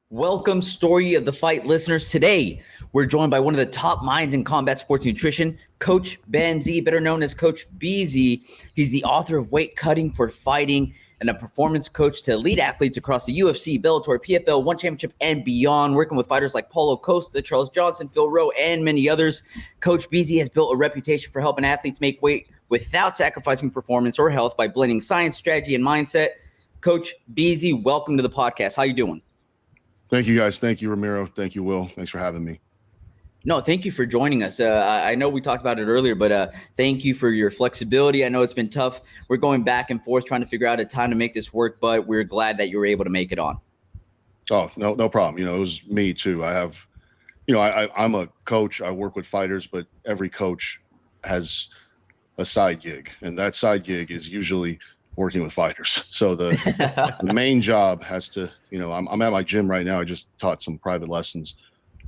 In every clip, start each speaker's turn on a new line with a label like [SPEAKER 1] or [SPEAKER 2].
[SPEAKER 1] Welcome, Story of the Fight listeners. Today, we're joined by one of the top minds in combat sports nutrition, Coach Ben Z, better known as Coach BZ. He's the author of Weight Cutting for Fighting and a performance coach to elite athletes across the UFC, Bellator, PFL, One Championship, and beyond, working with fighters like Paulo Costa, Charles Johnson, Phil Rowe, and many others. Coach BZ has built a reputation for helping athletes make weight without sacrificing performance or health by blending science, strategy, and mindset. Coach BZ, welcome to the podcast. How you doing?
[SPEAKER 2] Thank you, guys. Thank you, Ramiro. Thank you, Will. Thanks for having me.
[SPEAKER 1] No, thank you for joining us. I know we talked about it earlier, but thank you for your flexibility. I know it's been tough. We're going back and forth trying to figure out a time to make this work, but we're glad that you were able to make it on.
[SPEAKER 2] Oh, no problem. It was me too. I'm a coach. I work with fighters, but every coach has a side gig, and that side gig is usually working with fighters. So the main job has to, I'm at my gym right now. I just taught some private lessons,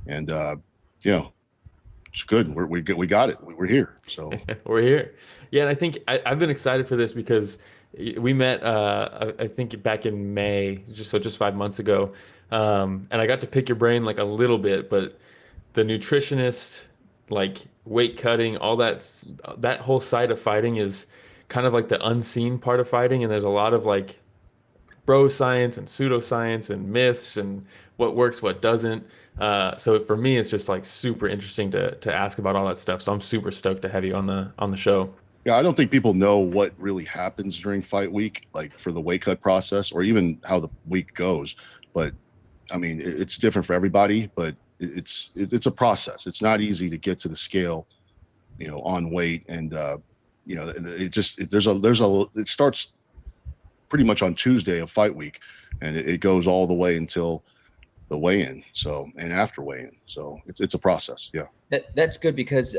[SPEAKER 2] and it's good. We got it. We're here. So
[SPEAKER 3] we're here. Yeah, and I think I've been excited for this because we met I think back in May, just 5 months ago, and I got to pick your brain like a little bit, but the nutritionist, like weight cutting, all that whole side of fighting is kind of like the unseen part of fighting, and there's a lot of like bro science and pseudoscience and myths and what works, what doesn't. So for me, it's just like super interesting to ask about all that stuff. So I'm super stoked to have you on the show.
[SPEAKER 2] Yeah, I don't think people know what really happens during fight week, like for the weight cut process, or even how the week goes. But I mean, it's different for everybody. But it's a process. It's not easy to get to the scale, on weight, and it starts pretty much on Tuesday of fight week, and it goes all the way until the weigh-in. So, and after weigh-in. So it's a process. Yeah.
[SPEAKER 1] That's good because,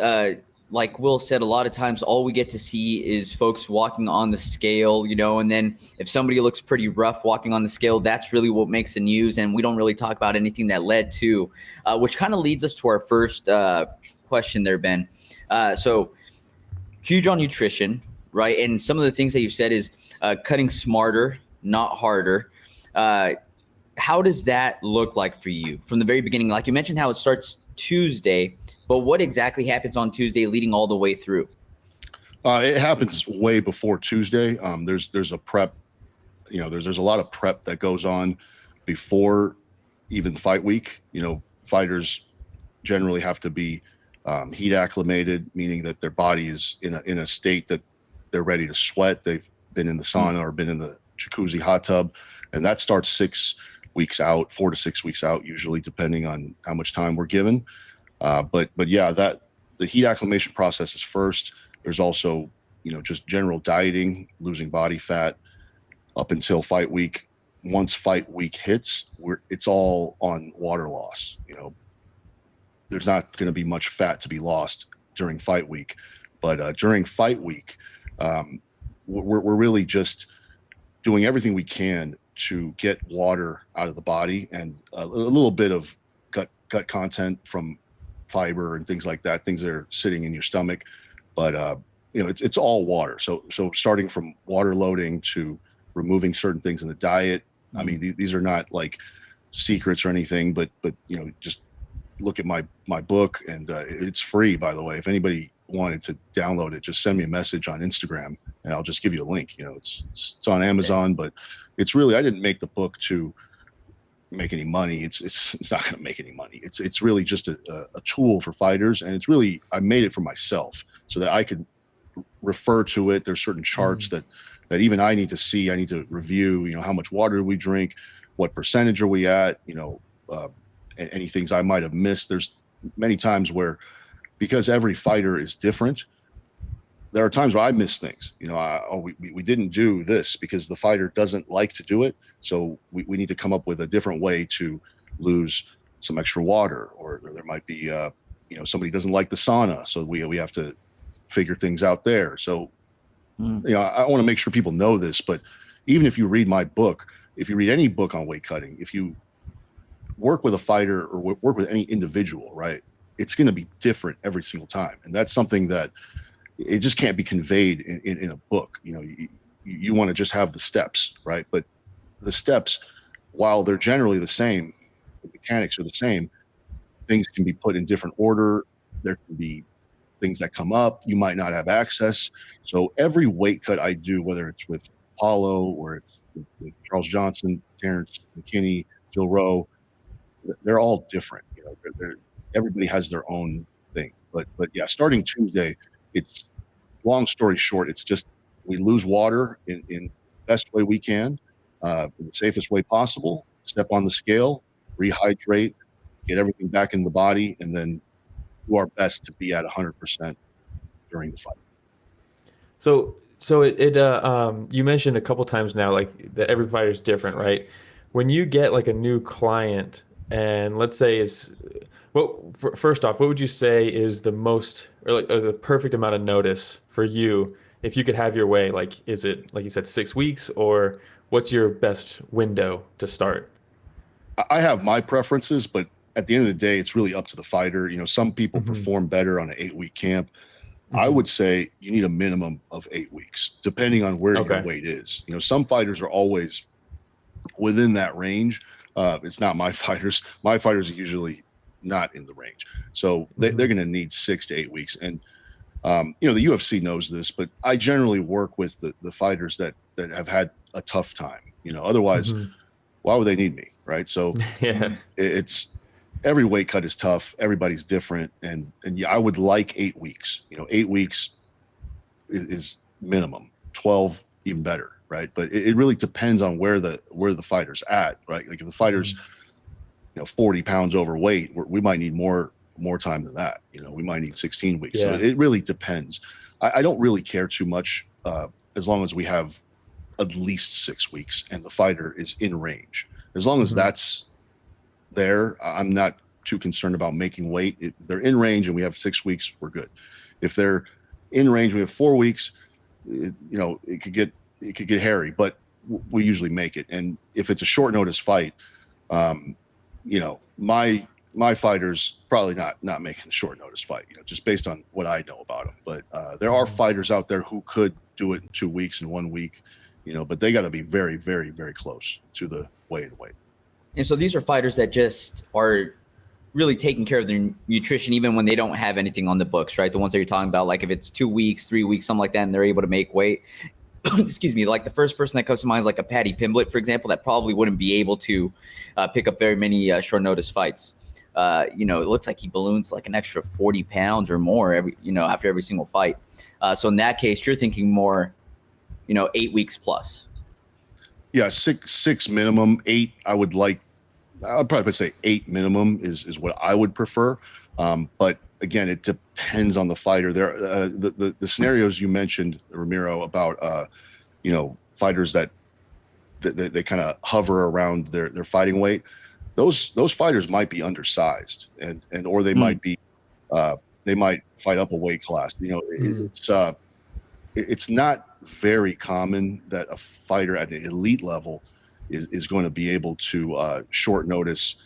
[SPEAKER 1] like Will said, a lot of times all we get to see is folks walking on the scale, and then if somebody looks pretty rough walking on the scale, that's really what makes the news. And we don't really talk about anything that led to, which kind of leads us to our first question there, Ben. So huge on nutrition, right? And some of the things that you've said is cutting smarter, not harder. How does that look like for you from the very beginning? Like you mentioned how it starts Tuesday, but what exactly happens on Tuesday leading all the way through?
[SPEAKER 2] It happens way before Tuesday. There's a prep, there's a lot of prep that goes on before even fight week. Fighters generally have to be heat acclimated, meaning that their body is in a state that they're ready to sweat. They've been in the sauna or been in the jacuzzi hot tub, and that starts 6 weeks out, 4 to 6 weeks out, usually, depending on how much time we're given. But yeah, that the heat acclimation process is first. There's also, just general dieting, losing body fat up until fight week. Once fight week hits, it's all on water loss. There's not going to be much fat to be lost during fight week, but during fight week, we're really just doing everything we can to get water out of the body and a little bit of gut content from fiber and things like that, things that are sitting in your stomach. But it's all water. So starting from water loading to removing certain things in the diet. I mean, these are not like secrets or anything, but just look at my book, and it's free, by the way. If anybody wanted to download it, just send me a message on Instagram and I'll just give you a link. It's on Amazon, but it's really, I didn't make the book to make any money. It's not going to make any money. It's really just a tool for fighters, and it's really, I made it for myself so that I could refer to it. There's certain charts that even I need to see. I need to review, how much water do we drink, what percentage are we at, any things I might have missed. There's many times where, because every fighter is different, there are times where I miss things. We didn't do this because the fighter doesn't like to do it. So we need to come up with a different way to lose some extra water, or there might be, somebody doesn't like the sauna. So we have to figure things out there. So, I want to make sure people know this, but even if you read my book, if you read any book on weight cutting, if you work with a fighter or work with any individual, right, it's going to be different every single time. And that's something that it just can't be conveyed in a book. You want to just have the steps, right? But the steps, while they're generally the same, mechanics are the same. Things can be put in different order. There can be things that come up. You might not have access. So every weight cut I do, whether it's with Paulo or it's with Charles Johnson, Terrence McKinney, Phil Rowe, they're all different. You know, everybody has their own thing. But yeah, starting Tuesday, it's long story short, it's just we lose water in the best way we can, in the safest way possible, step on the scale, rehydrate, get everything back in the body, and then do our best to be at 100% during the fight.
[SPEAKER 3] So you mentioned a couple times now, like that every fighter is different, right? When you get like a new client, and let's say first off, what would you say is the most or like the perfect amount of notice for you if you could have your way? Like, is it like you said 6 weeks, or what's your best window to start?
[SPEAKER 2] I have my preferences, but at the end of the day, it's really up to the fighter. You know, some people perform better on an 8-week camp. I would say you need a minimum of 8 weeks, depending on where your weight is. You know, some fighters are always within that range. It's not my fighters. My fighters are usually not in the range. So they're going to need 6 to 8 weeks. And, you know, the UFC knows this, but I generally work with the fighters that have had a tough time. You know, otherwise, why would they need me? Right. So it's every weight cut is tough. Everybody's different. And yeah, I would like 8 weeks. You know, 8 weeks is minimum, 12 even better. Right. But it really depends on where the fighter's at. Right. Like if the fighter's, 40 pounds overweight, we might need more time than that. You know, we might need 16 weeks. So it really depends. I don't really care too much as long as we have at least 6 weeks and the fighter is in range. As long as that's there, I'm not too concerned about making weight. If they're in range and we have 6 weeks, we're good. If they're in range, we have 4 weeks. It could get hairy, but we usually make it. And if it's a short notice fight, my fighters probably not making a short notice fight. Just based on what I know about them. But there are fighters out there who could do it in 2 weeks, in 1 week. But they got to be very, very, very close to the weigh-in weight.
[SPEAKER 1] And so these are fighters that just are really taking care of their nutrition, even when they don't have anything on the books, right? The ones that you're talking about, like if it's 2 weeks, 3 weeks, something like that, and they're able to make weight. Excuse me. Like the first person that comes to mind is like a Paddy Pimblett, for example, that probably wouldn't be able to pick up very many short notice fights. It looks like he balloons like an extra 40 pounds or more after every single fight. So in that case, you're thinking more, 8 weeks plus.
[SPEAKER 2] Yeah, six minimum. 8, I'd probably say 8 minimum is what I would prefer. But again, it depends on the fighter. There, the scenarios you mentioned, Ramiro, about fighters that they kind of hover around their fighting weight. Those fighters might be undersized, or they might be they might fight up a weight class. It's not very common that a fighter at an elite level is going to be able to short notice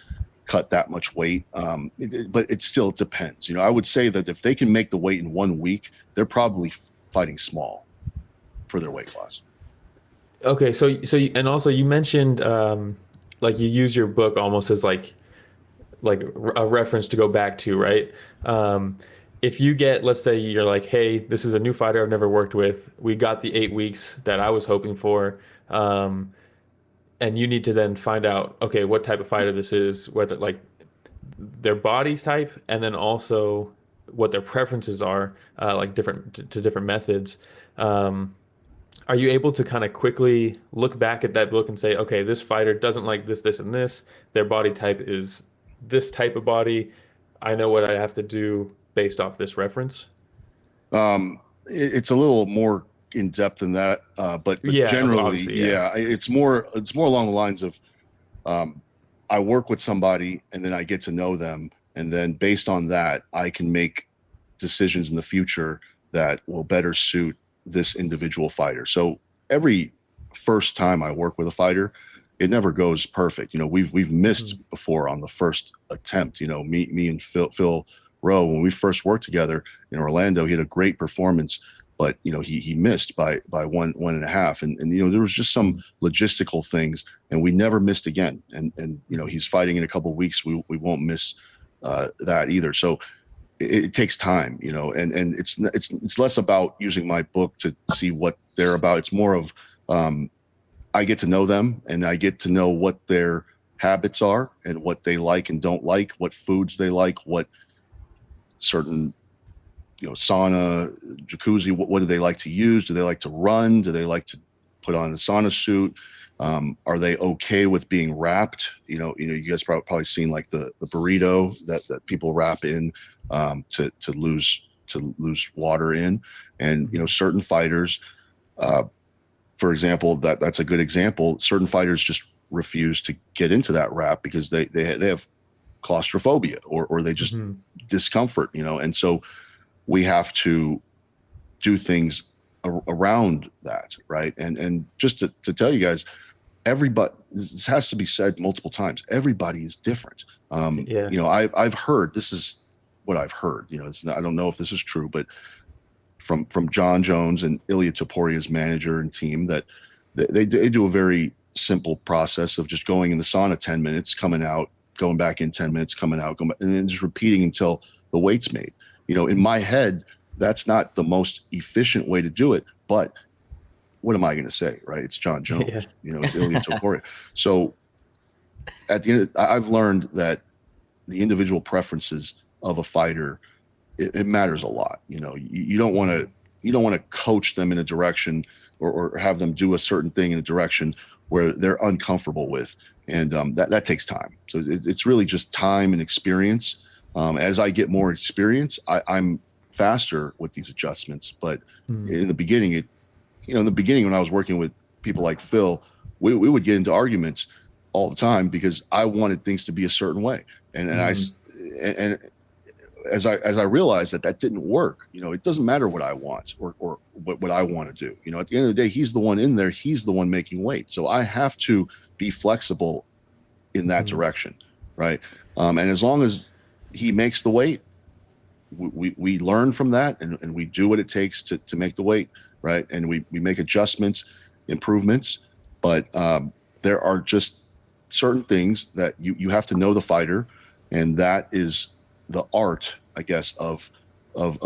[SPEAKER 2] cut that much weight. But it still depends. I would say that if they can make the weight in 1 week, they're probably fighting small for their weight class.
[SPEAKER 3] Okay. So and also you mentioned, like you use your book almost as like a reference to go back to, right? If you get, let's say you're like, hey, this is a new fighter I've never worked with. We got the 8 weeks that I was hoping for. And you need to then find out, okay, what type of fighter this is, whether like their body type, and then also what their preferences are, like different methods. Are you able to kind of quickly look back at that book and say, okay, this fighter doesn't like this, this, and this. Their body type is this type of body. I know what I have to do based off this reference?
[SPEAKER 2] It's a little more in depth than that, but generally, it's more along the lines of I work with somebody and then I get to know them, and then based on that, I can make decisions in the future that will better suit this individual fighter. So every first time I work with a fighter, it never goes perfect. We've missed before on the first attempt. Me and Phil Rowe, when we first worked together in Orlando, he had a great performance but he missed by one and a half, and there was just some logistical things, and we never missed again. And he's fighting in a couple of weeks. We won't miss that either. So it takes time, and it's less about using my book to see what they're about. It's more of I get to know them, and I get to know what their habits are and what they like and don't like, what foods they like, what certain sauna, jacuzzi, what do they like to use? Do they like to run? Do they like to put on a sauna suit? Are they okay with being wrapped? You guys probably seen like the burrito that people wrap in to lose water in, and certain fighters, for example, that's a good example. Certain fighters just refuse to get into that wrap because they have claustrophobia or they just discomfort, and so we have to do things around that, right? And just to tell you guys, everybody, this has to be said multiple times, everybody is different. I've heard, this is what I've heard, I don't know if this is true, but from John Jones and Ilya Toporia's manager and team, that they do a very simple process of just going in the sauna 10 minutes, coming out, going back in 10 minutes, coming out, going back, and then just repeating until the weight's made. In my head, that's not the most efficient way to do it, but what am I going to say, right? It's John Jones, it's Ilya Topuria. So at the end, I've learned that the individual preferences of a fighter, it matters a lot. You don't want to coach them in a direction or have them do a certain thing in a direction where they're uncomfortable with. And that takes time. So it's really just time and experience. As I get more experience, I'm faster with these adjustments. But in the beginning, when I was working with people like Phil, we would get into arguments all the time because I wanted things to be a certain way. And as I realized that didn't work, it doesn't matter what I want or what I want to do. At the end of the day, he's the one in there. He's the one making weight. So I have to be flexible in that direction. Right. And as long as he makes the weight, we learn from that and we do what it takes to make the weight. Right. And we make adjustments, improvements, but there are just certain things that you have to know the fighter, and that is the art, I guess, of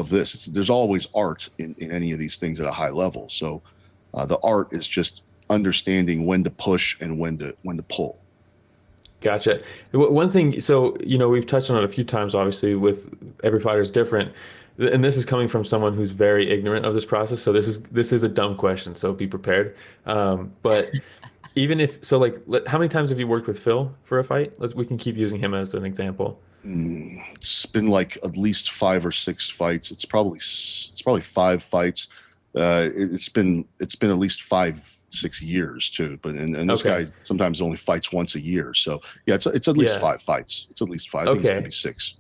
[SPEAKER 2] this. There's always art in any of these things at a high level. So the art is just understanding when to push and when to pull.
[SPEAKER 3] Gotcha. One thing, so, we've touched on it a few times, obviously, with every fighter is different. And this is coming from someone who's very ignorant of this process. So this is a dumb question, so be prepared. But even if, so like, how many times have you worked with Phil for a fight? We can keep using him as an example.
[SPEAKER 2] It's been like at least 5 or 6 fights. It's probably 5 fights. It's been at least 5-6 years too. But and this guy sometimes only fights once a year. So yeah, it's at least 5 fights. It's at least 5. I think it's maybe 6.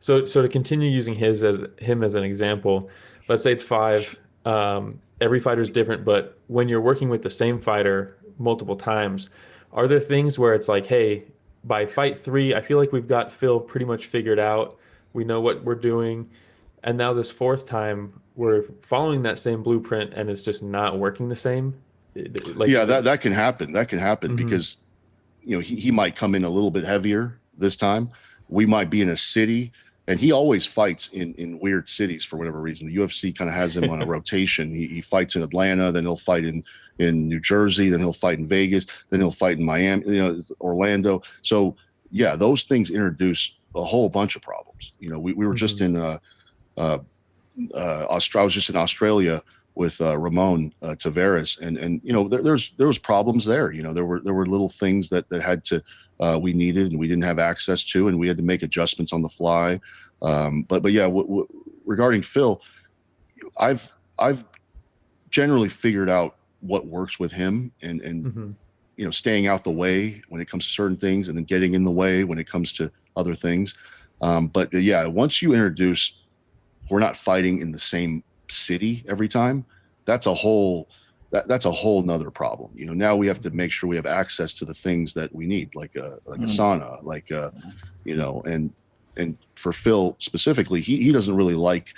[SPEAKER 2] So
[SPEAKER 3] to continue using him as an example, let's say it's 5. Every fighter is different, but when you're working with the same fighter multiple times, are there things where it's like, hey, by fight 3, I feel like we've got Phil pretty much figured out. We know what we're doing. And now this 4th time, we're following that same blueprint and it's just not working the same?
[SPEAKER 2] That can happen. That can happen because, he might come in a little bit heavier this time. We might be in a city, and he always fights in weird cities for whatever reason. The UFC kind of has him on a rotation. He fights in Atlanta, then he'll fight in New Jersey, then he'll fight in Vegas, then he'll fight in Miami, Orlando. So yeah, those things introduce a whole bunch of problems. We were just in I was just in Australia with Ramon Tavares, and there was problems there. There were little things that had to we needed and we didn't have access to, and we had to make adjustments on the fly. But yeah, regarding Phil, I've generally figured out what works with him, and staying out the way when it comes to certain things, and then getting in the way when it comes to other things. But yeah, once you introduce, we're not fighting in the same city every time. That's a whole nother problem. Now we have to make sure we have access to the things that we need, like a sauna, and for Phil specifically, he doesn't really like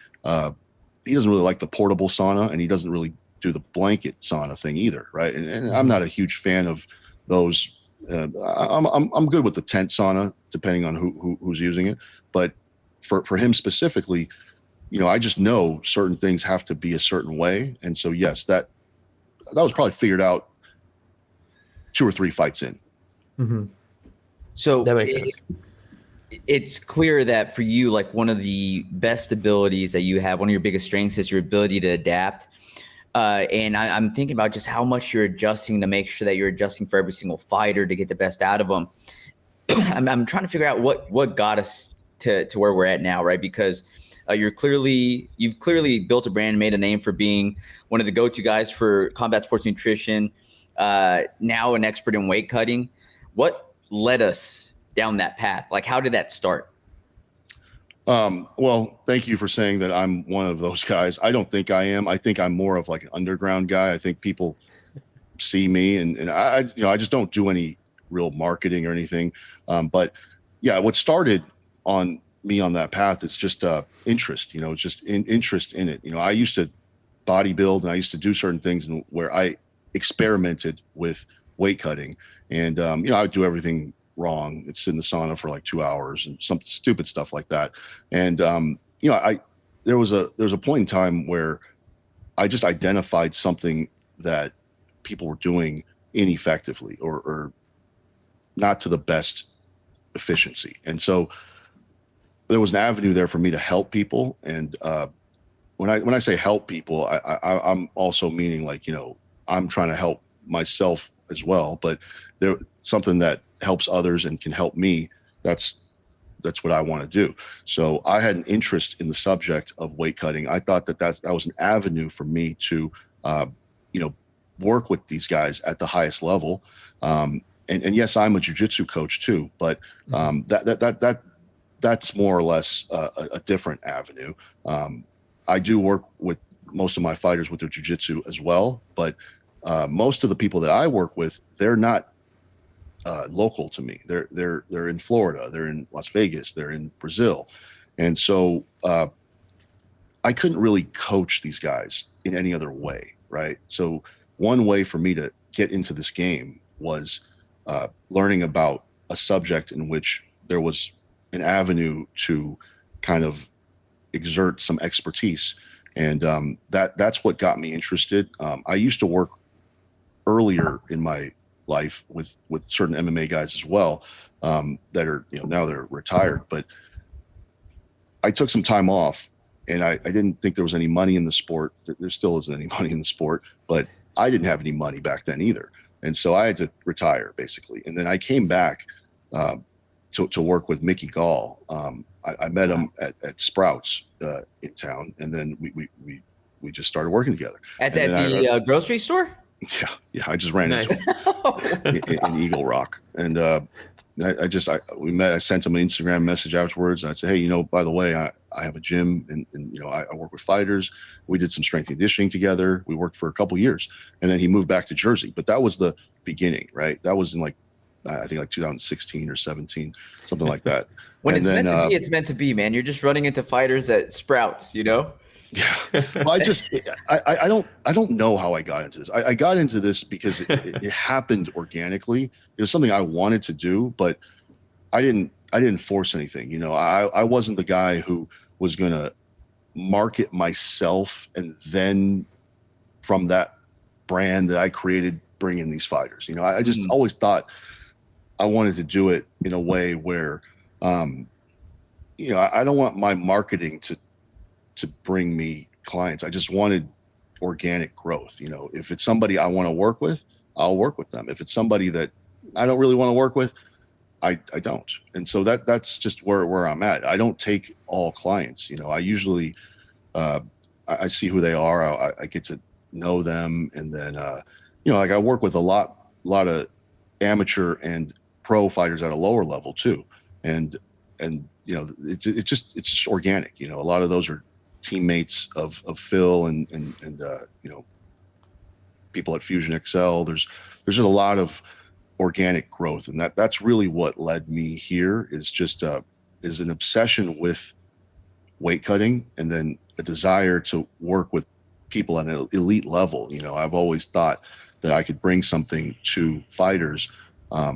[SPEAKER 2] he doesn't really like the portable sauna, and he doesn't really do the blanket sauna thing either, right? And I'm not a huge fan of those. I'm good with the tent sauna, depending on who's using it. But for him specifically, I just know certain things have to be a certain way, and so yes, that was probably figured out 2 or 3 fights in.
[SPEAKER 3] Mm-hmm.
[SPEAKER 1] So
[SPEAKER 3] that makes sense.
[SPEAKER 1] It's clear that for you, like one of the best abilities that you have, one of your biggest strengths is your ability to adapt. And I'm thinking about just how much you're adjusting to make sure that you're adjusting for every single fighter to get the best out of them. I'm trying to figure out what got us to where we're at now, right? Because you've clearly built a brand, made a name for being one of the go-to guys for combat sports nutrition, now an expert in weight cutting. What led us down that path? Like, how did that start?
[SPEAKER 2] Well, thank you for saying that I'm one of those guys. I don't think I am. I think I'm more of like an underground guy. I think people see me, and I just don't do any real marketing or anything. But yeah, what started on me on that path is just interest. It's just interest in it. I used to bodybuild, and I used to do certain things where I experimented with weight cutting, and I would do everything wrong. It's in the sauna for like 2 hours and some stupid stuff like that. And there was a point in time where I just identified something that people were doing ineffectively or not to the best efficiency. And so there was an avenue there for me to help people. And when I say help people, I'm also meaning like, I'm trying to help myself as well, but there something that helps others and can help me. That's what I want to do. So I had an interest in the subject of weight cutting. I thought that was an avenue for me to, work with these guys at the highest level. And yes, I'm a jiu-jitsu coach too, but that's more or less a different avenue. I do work with most of my fighters with their jiu-jitsu as well, but most of the people that I work with, they're not local to me. They're in Florida, they're in Las Vegas, they're in Brazil. And so I couldn't really coach these guys in any other way, right? So one way for me to get into this game was learning about a subject in which there was an avenue to kind of exert some expertise. And that's what got me interested. I used to work earlier in my life with certain MMA guys as well, that are, now they're retired, but I took some time off, and I didn't think there was any money in the sport. There still isn't any money in the sport, but I didn't have any money back then either. And so I had to retire basically. And then I came back to work with Mickey Gall. I met him at Sprouts in town, and then we just started working together.
[SPEAKER 1] At the grocery store?
[SPEAKER 2] Yeah. I just ran into him in Eagle Rock, and we met. I sent him an Instagram message afterwards, and I said, "Hey, by the way, I have a gym, and I work with fighters. We did some strength and conditioning together. We worked for a couple years, and then he moved back to Jersey. But that was the beginning, right? That was in I think 2016 or 17, something like that.
[SPEAKER 1] When it's meant to be, it's meant to be, man. You're just running into fighters at Sprouts,
[SPEAKER 2] Yeah. Well, I don't know how I got into this. I got into this because it happened organically. It was something I wanted to do, but I didn't force anything. I wasn't the guy who was going to market myself and then from that brand that I created, bring in these fighters. I just always thought I wanted to do it in a way where, I don't want my marketing to bring me clients. I just wanted organic growth. If it's somebody I want to work with, I'll work with them. If it's somebody that I don't really want to work with, I don't. And so that's just where I'm at. I don't take all clients. I usually, I see who they are. I get to know them. And then, I work with a lot of amateur and pro fighters at a lower level too. And it's just organic. A lot of those are teammates of Phil and people at Fusion XL. There's just a lot of organic growth, and that's really what led me here is just is an obsession with weight cutting, and then a desire to work with people at an elite level. I've always thought that I could bring something to fighters at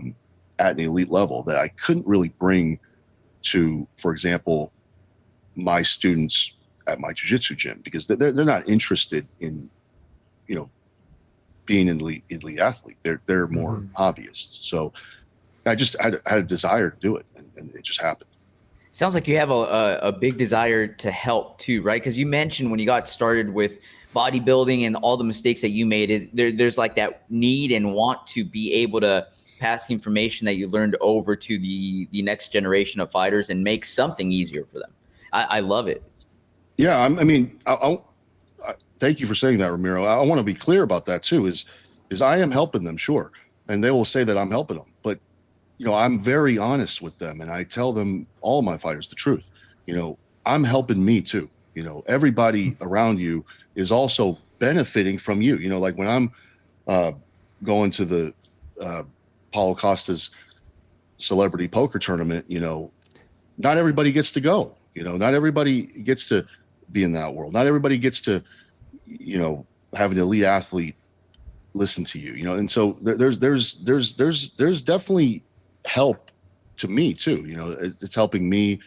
[SPEAKER 2] an elite level that I couldn't really bring to, for example, my students at my jiu-jitsu gym, because they're not interested in, being an elite athlete. They're more hobbyists. So I just had a desire to do it, and it just happened.
[SPEAKER 1] Sounds like you have a big desire to help too, right? Because you mentioned when you got started with bodybuilding and all the mistakes that you made, there's like that need and want to be able to pass the information that you learned over to the next generation of fighters and make something easier for them. I love it.
[SPEAKER 2] Yeah, I thank you for saying that, Ramiro. I want to be clear about that too. Is I am helping them, sure, and they will say that I'm helping them, but I'm very honest with them, and I tell them, all my fighters, the truth. I'm helping me too. Everybody around you is also benefiting from you. Like when I'm going to the Paulo Costa's celebrity poker tournament, not everybody gets to go. Not everybody gets to be in that world. Not everybody gets to, have an elite athlete listen to you. And so there's definitely help to me too. It's helping me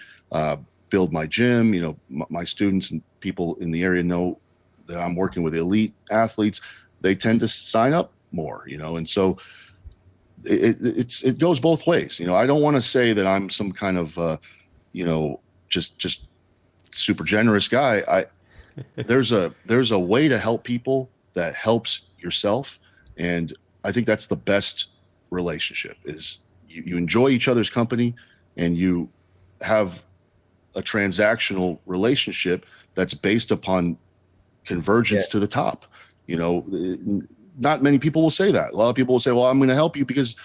[SPEAKER 2] build my gym. My students and people in the area know that I'm working with elite athletes. They tend to sign up more, and so it goes both ways. I don't want to say that I'm some kind of, just super generous guy. There's a way to help people that helps yourself. And I think that's the best relationship, is you enjoy each other's company and you have a transactional relationship that's based upon convergence to the top. Not many people will say that. A lot of people will say, well, I'm going to help you because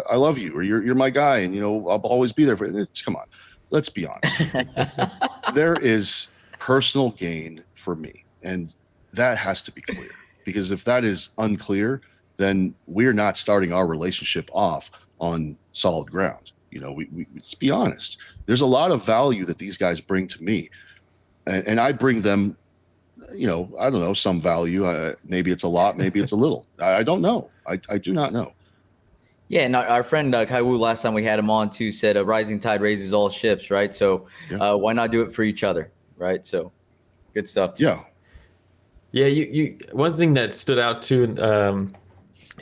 [SPEAKER 2] I love you, or you're my guy, and I'll always be there for you. Come on, let's be honest. There is personal gain for me, and that has to be clear, because if that is unclear, then we're not starting our relationship off on solid ground. Let's be honest. There's a lot of value that these guys bring to me, and I bring them, I don't know, some value. Maybe it's a lot, maybe it's a little. I don't know. I do not know.
[SPEAKER 1] Yeah, and our friend Kai Wu, last time we had him on too, said a rising tide raises all ships, right? So why not do it for each other, right? So good stuff.
[SPEAKER 2] Yeah.
[SPEAKER 3] Yeah, you one thing that stood out too,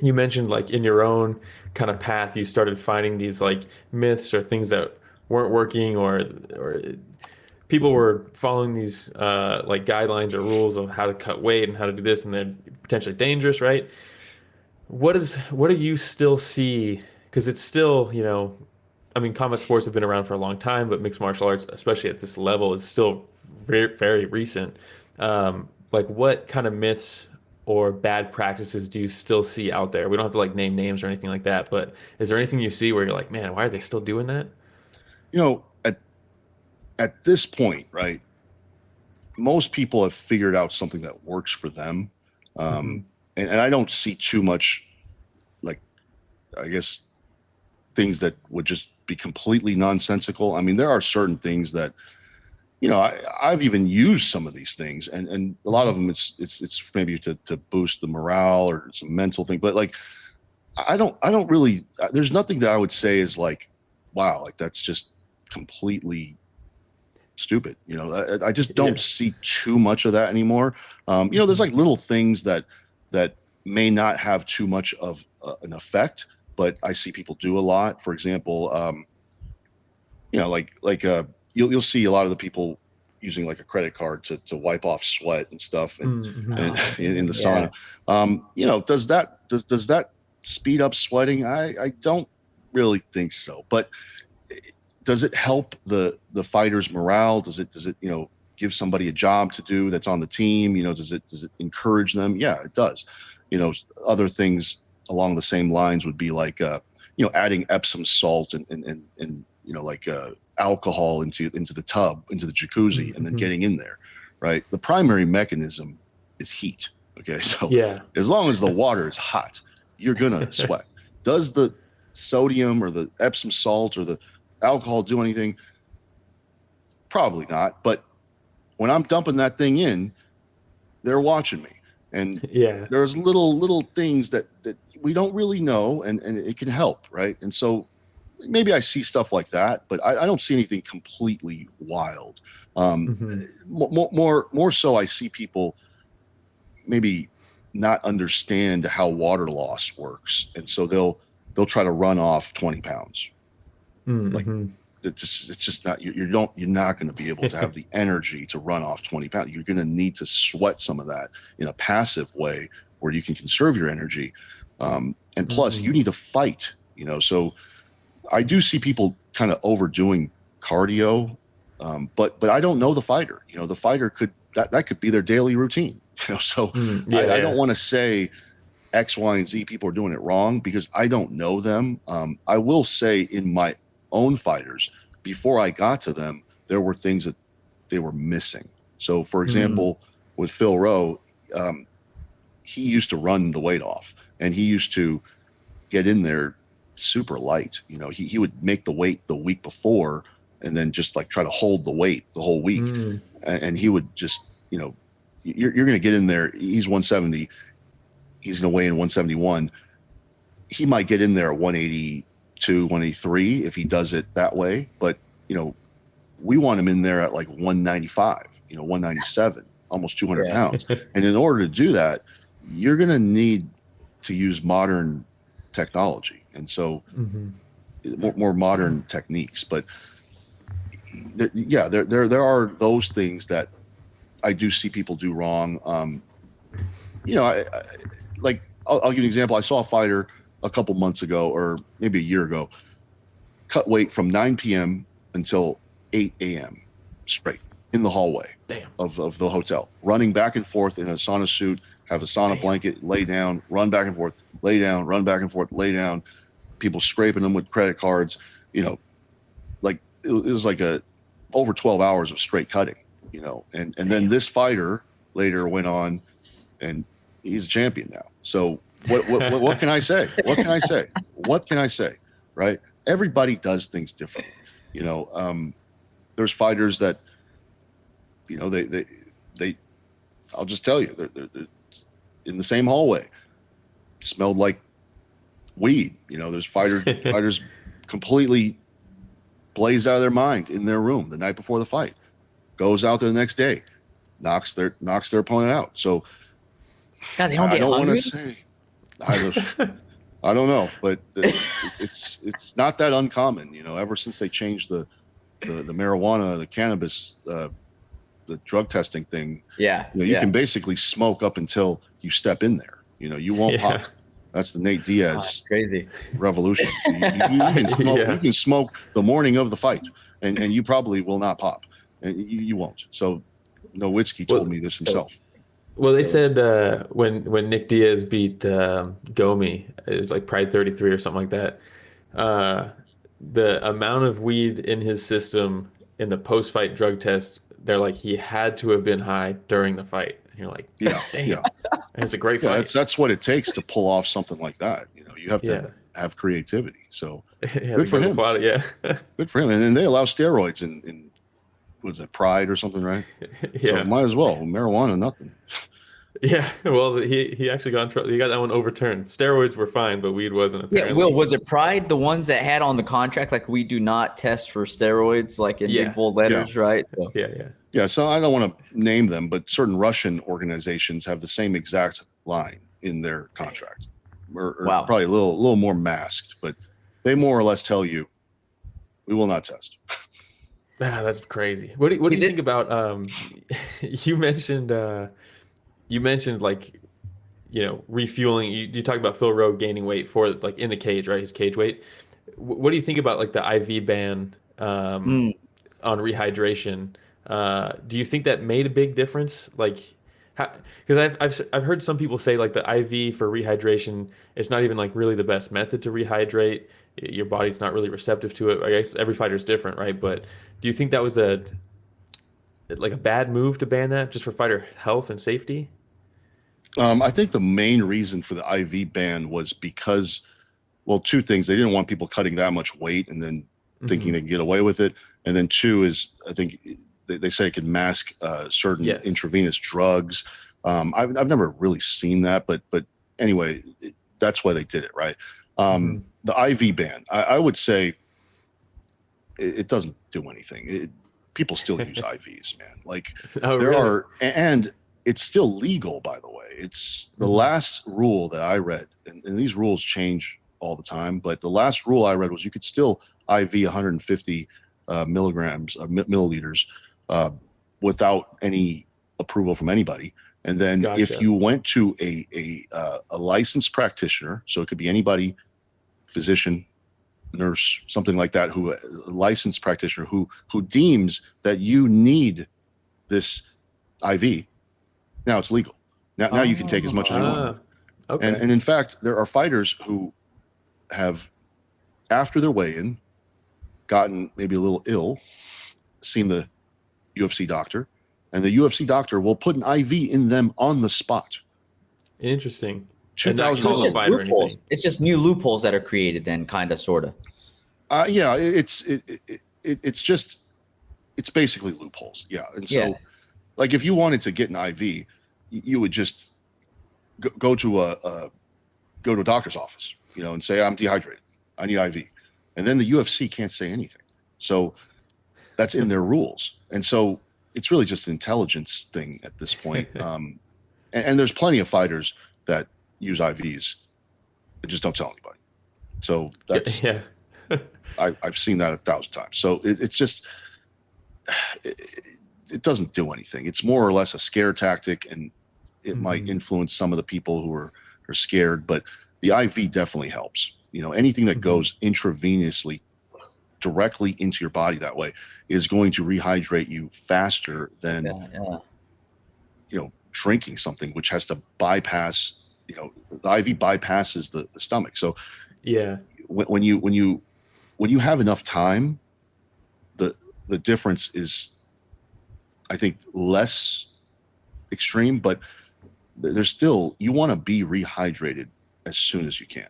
[SPEAKER 3] you mentioned like in your own kind of path, you started finding these like myths or things that weren't working, or people were following these like guidelines or rules of how to cut weight and how to do this, and they're potentially dangerous, right? What do you still see? Because it's still, combat sports have been around for a long time, but mixed martial arts, especially at this level, is still very, very recent. Like what kind of myths or bad practices do you still see out there? We don't have to like name names or anything like that, but is there anything you see where you're like, man, why are they still doing that?
[SPEAKER 2] At this point, right, most people have figured out something that works for them. And I don't see too much, like, I guess, things that would just be completely nonsensical. There are certain things that, I've even used some of these things, and a lot of them it's maybe to boost the morale or some mental thing. But like, I don't really, there's nothing that I would say is like, wow, like that's just completely stupid. I just don't see too much of that anymore. There's like little things that may not have too much of an effect, but I see people do a lot. For example, you'll see a lot of the people using like a credit card to wipe off sweat and stuff, and in the sauna. Does that speed up sweating? I don't really think so. But does it help the fighter's morale? Does it give somebody a job to do that's on the team? Does it encourage them? Yeah, it does. Other things along the same lines would be like adding Epsom salt and alcohol into the tub, into the jacuzzi, and then getting in there, right? The primary mechanism is heat. Okay, so as long as the water is hot, you're gonna sweat. Does the sodium or the Epsom salt or the alcohol do anything? Probably not, but when I'm dumping that thing in, they're watching me. And
[SPEAKER 3] Yeah.
[SPEAKER 2] there's little things that we don't really know, and it can help, right? And so maybe I see stuff like that, but I don't see anything completely wild. More so, I see people maybe not understand how water loss works, and so they'll try to run off 20 pounds. Like it's just not, you're not going to be able to have the energy to run off 20 pounds. You're going to need to sweat some of that in a passive way where you can conserve your energy. And plus you need to fight, so I do see people kind of overdoing cardio. But I don't know the fighter, the fighter that could be their daily routine, so I don't want to say X, Y, and Z people are doing it wrong because I don't know them. I will say in my own fighters, before I got to them, there were things that they were missing. So for example, with Phil Rowe, he used to run the weight off, and he used to get in there super light. He would make the weight the week before and then just like try to hold the weight the whole week. And he would just, you're going to get in there. He's 170. He's going to weigh in 171. He might get in there at 182, 183 if he does it that way. But, we want him in there at like 195, 197, almost 200 pounds. And in order to do that, you're going to need to use modern technology. And so more modern techniques. But there are those things that I do see people do wrong. I'll give you an example. I saw a fighter a couple months ago, or maybe a year ago, cut weight from 9 p.m. until 8 a.m. straight in the hallway of the hotel, running back and forth in a sauna suit, have a sauna blanket, lay down, run back and forth, lay down, run back and forth, lay down, people scraping them with credit cards, like it was like over 12 hours of straight cutting, and then this fighter later went on and he's a champion now. So what can I say? What can I say? Right? Everybody does things differently. There's fighters that, they I'll just tell you, they're in the same hallway, smelled like weed. There's fighters completely blazed out of their mind in their room the night before the fight, goes out there the next day, knocks their opponent out. So
[SPEAKER 1] God, they don't
[SPEAKER 2] I
[SPEAKER 1] get
[SPEAKER 2] don't want
[SPEAKER 1] hungry?
[SPEAKER 2] to say, I don't know, but it's not that uncommon. Ever since they changed the marijuana, the cannabis, the drug testing thing, you can basically smoke up until you step in there. You won't pop. That's the Nate Diaz
[SPEAKER 1] crazy
[SPEAKER 2] revolution. So you can smoke. You can smoke the morning of the fight, and you probably will not pop, and you won't. So Nowitzki told me this himself.
[SPEAKER 3] Well, they said when Nick Diaz beat Gomi, it was like Pride 33 or something like that. The amount of weed in his system in the post-fight drug test, they're like, he had to have been high during the fight. And you're like, damn. And it's a great fight.
[SPEAKER 2] That's what it takes to pull off something like that. You have to have creativity. So good for him. Good for him. And then they allow steroids in was it Pride or something, right? So might as well. Marijuana, nothing.
[SPEAKER 3] Yeah, well, he actually got in trouble. He got that one overturned. Steroids were fine, but weed wasn't. Apparently.
[SPEAKER 1] Yeah, Will, was it Pride, the ones that had on the contract, like, we do not test for steroids, like in big bold letters, right? So.
[SPEAKER 3] Yeah.
[SPEAKER 2] So I don't want to name them, but certain Russian organizations have the same exact line in their contract, or probably a little more masked, but they more or less tell you, we will not test.
[SPEAKER 3] That's crazy. What do you think about? You mentioned like, refueling. You talked about Phil Rowe gaining weight for like in the cage, right? His cage weight. What do you think about like the IV ban on rehydration? Do you think that made a big difference? Like, because I've heard some people say like the IV for rehydration is not even like really the best method to rehydrate. Your body's not really receptive to it. I guess every fighter's different, right? But do you think that was a bad move to ban that just for fighter health and safety?
[SPEAKER 2] I think the main reason for the IV ban was because, well, two things. They didn't want people cutting that much weight and then thinking they can get away with it. And then two is, I think they say it can mask certain
[SPEAKER 3] Yes.
[SPEAKER 2] intravenous drugs. I've never really seen that, but anyway, that's why they did it, right? The IV ban, I would say it doesn't do anything. People still use IVs, man. Like
[SPEAKER 3] Oh,
[SPEAKER 2] there
[SPEAKER 3] really?
[SPEAKER 2] are, and it's still legal, by the way. It's the last rule that I read, and these rules change all the time, but the last rule I read was you could still IV 150 milliliters without any approval from anybody. And then
[SPEAKER 3] Gotcha.
[SPEAKER 2] if you went to a licensed practitioner, so it could be anybody, physician, nurse, something like that, a licensed practitioner who deems that you need this IV, now it's legal. Now you can take as much as you want.
[SPEAKER 3] Okay.
[SPEAKER 2] And in fact, there are fighters who have, after their weigh-in, gotten maybe a little ill, seen the UFC doctor, and the UFC doctor will put an IV in them on the spot.
[SPEAKER 3] Interesting.
[SPEAKER 1] So it's just loopholes. It's just new loopholes that are created then, kind of, sort of.
[SPEAKER 2] Yeah, it's basically loopholes. Yeah. And so like if you wanted to get an IV, you would just go to a doctor's office, and say, I'm dehydrated, I need IV. And then the UFC can't say anything. So that's in their rules. And so it's really just an intelligence thing at this point. And there's plenty of fighters that use IVs and just don't tell anybody. So that's, I've seen that 1,000 times. So it's just, it doesn't do anything. It's more or less a scare tactic, and it might influence some of the people who are scared, but the IV definitely helps. Anything that goes intravenously directly into your body that way is going to rehydrate you faster than drinking something, which has to bypass, the IV bypasses the stomach. So when you have enough time, the difference is, I think, less extreme, but there's still, you want to be rehydrated as soon as you can.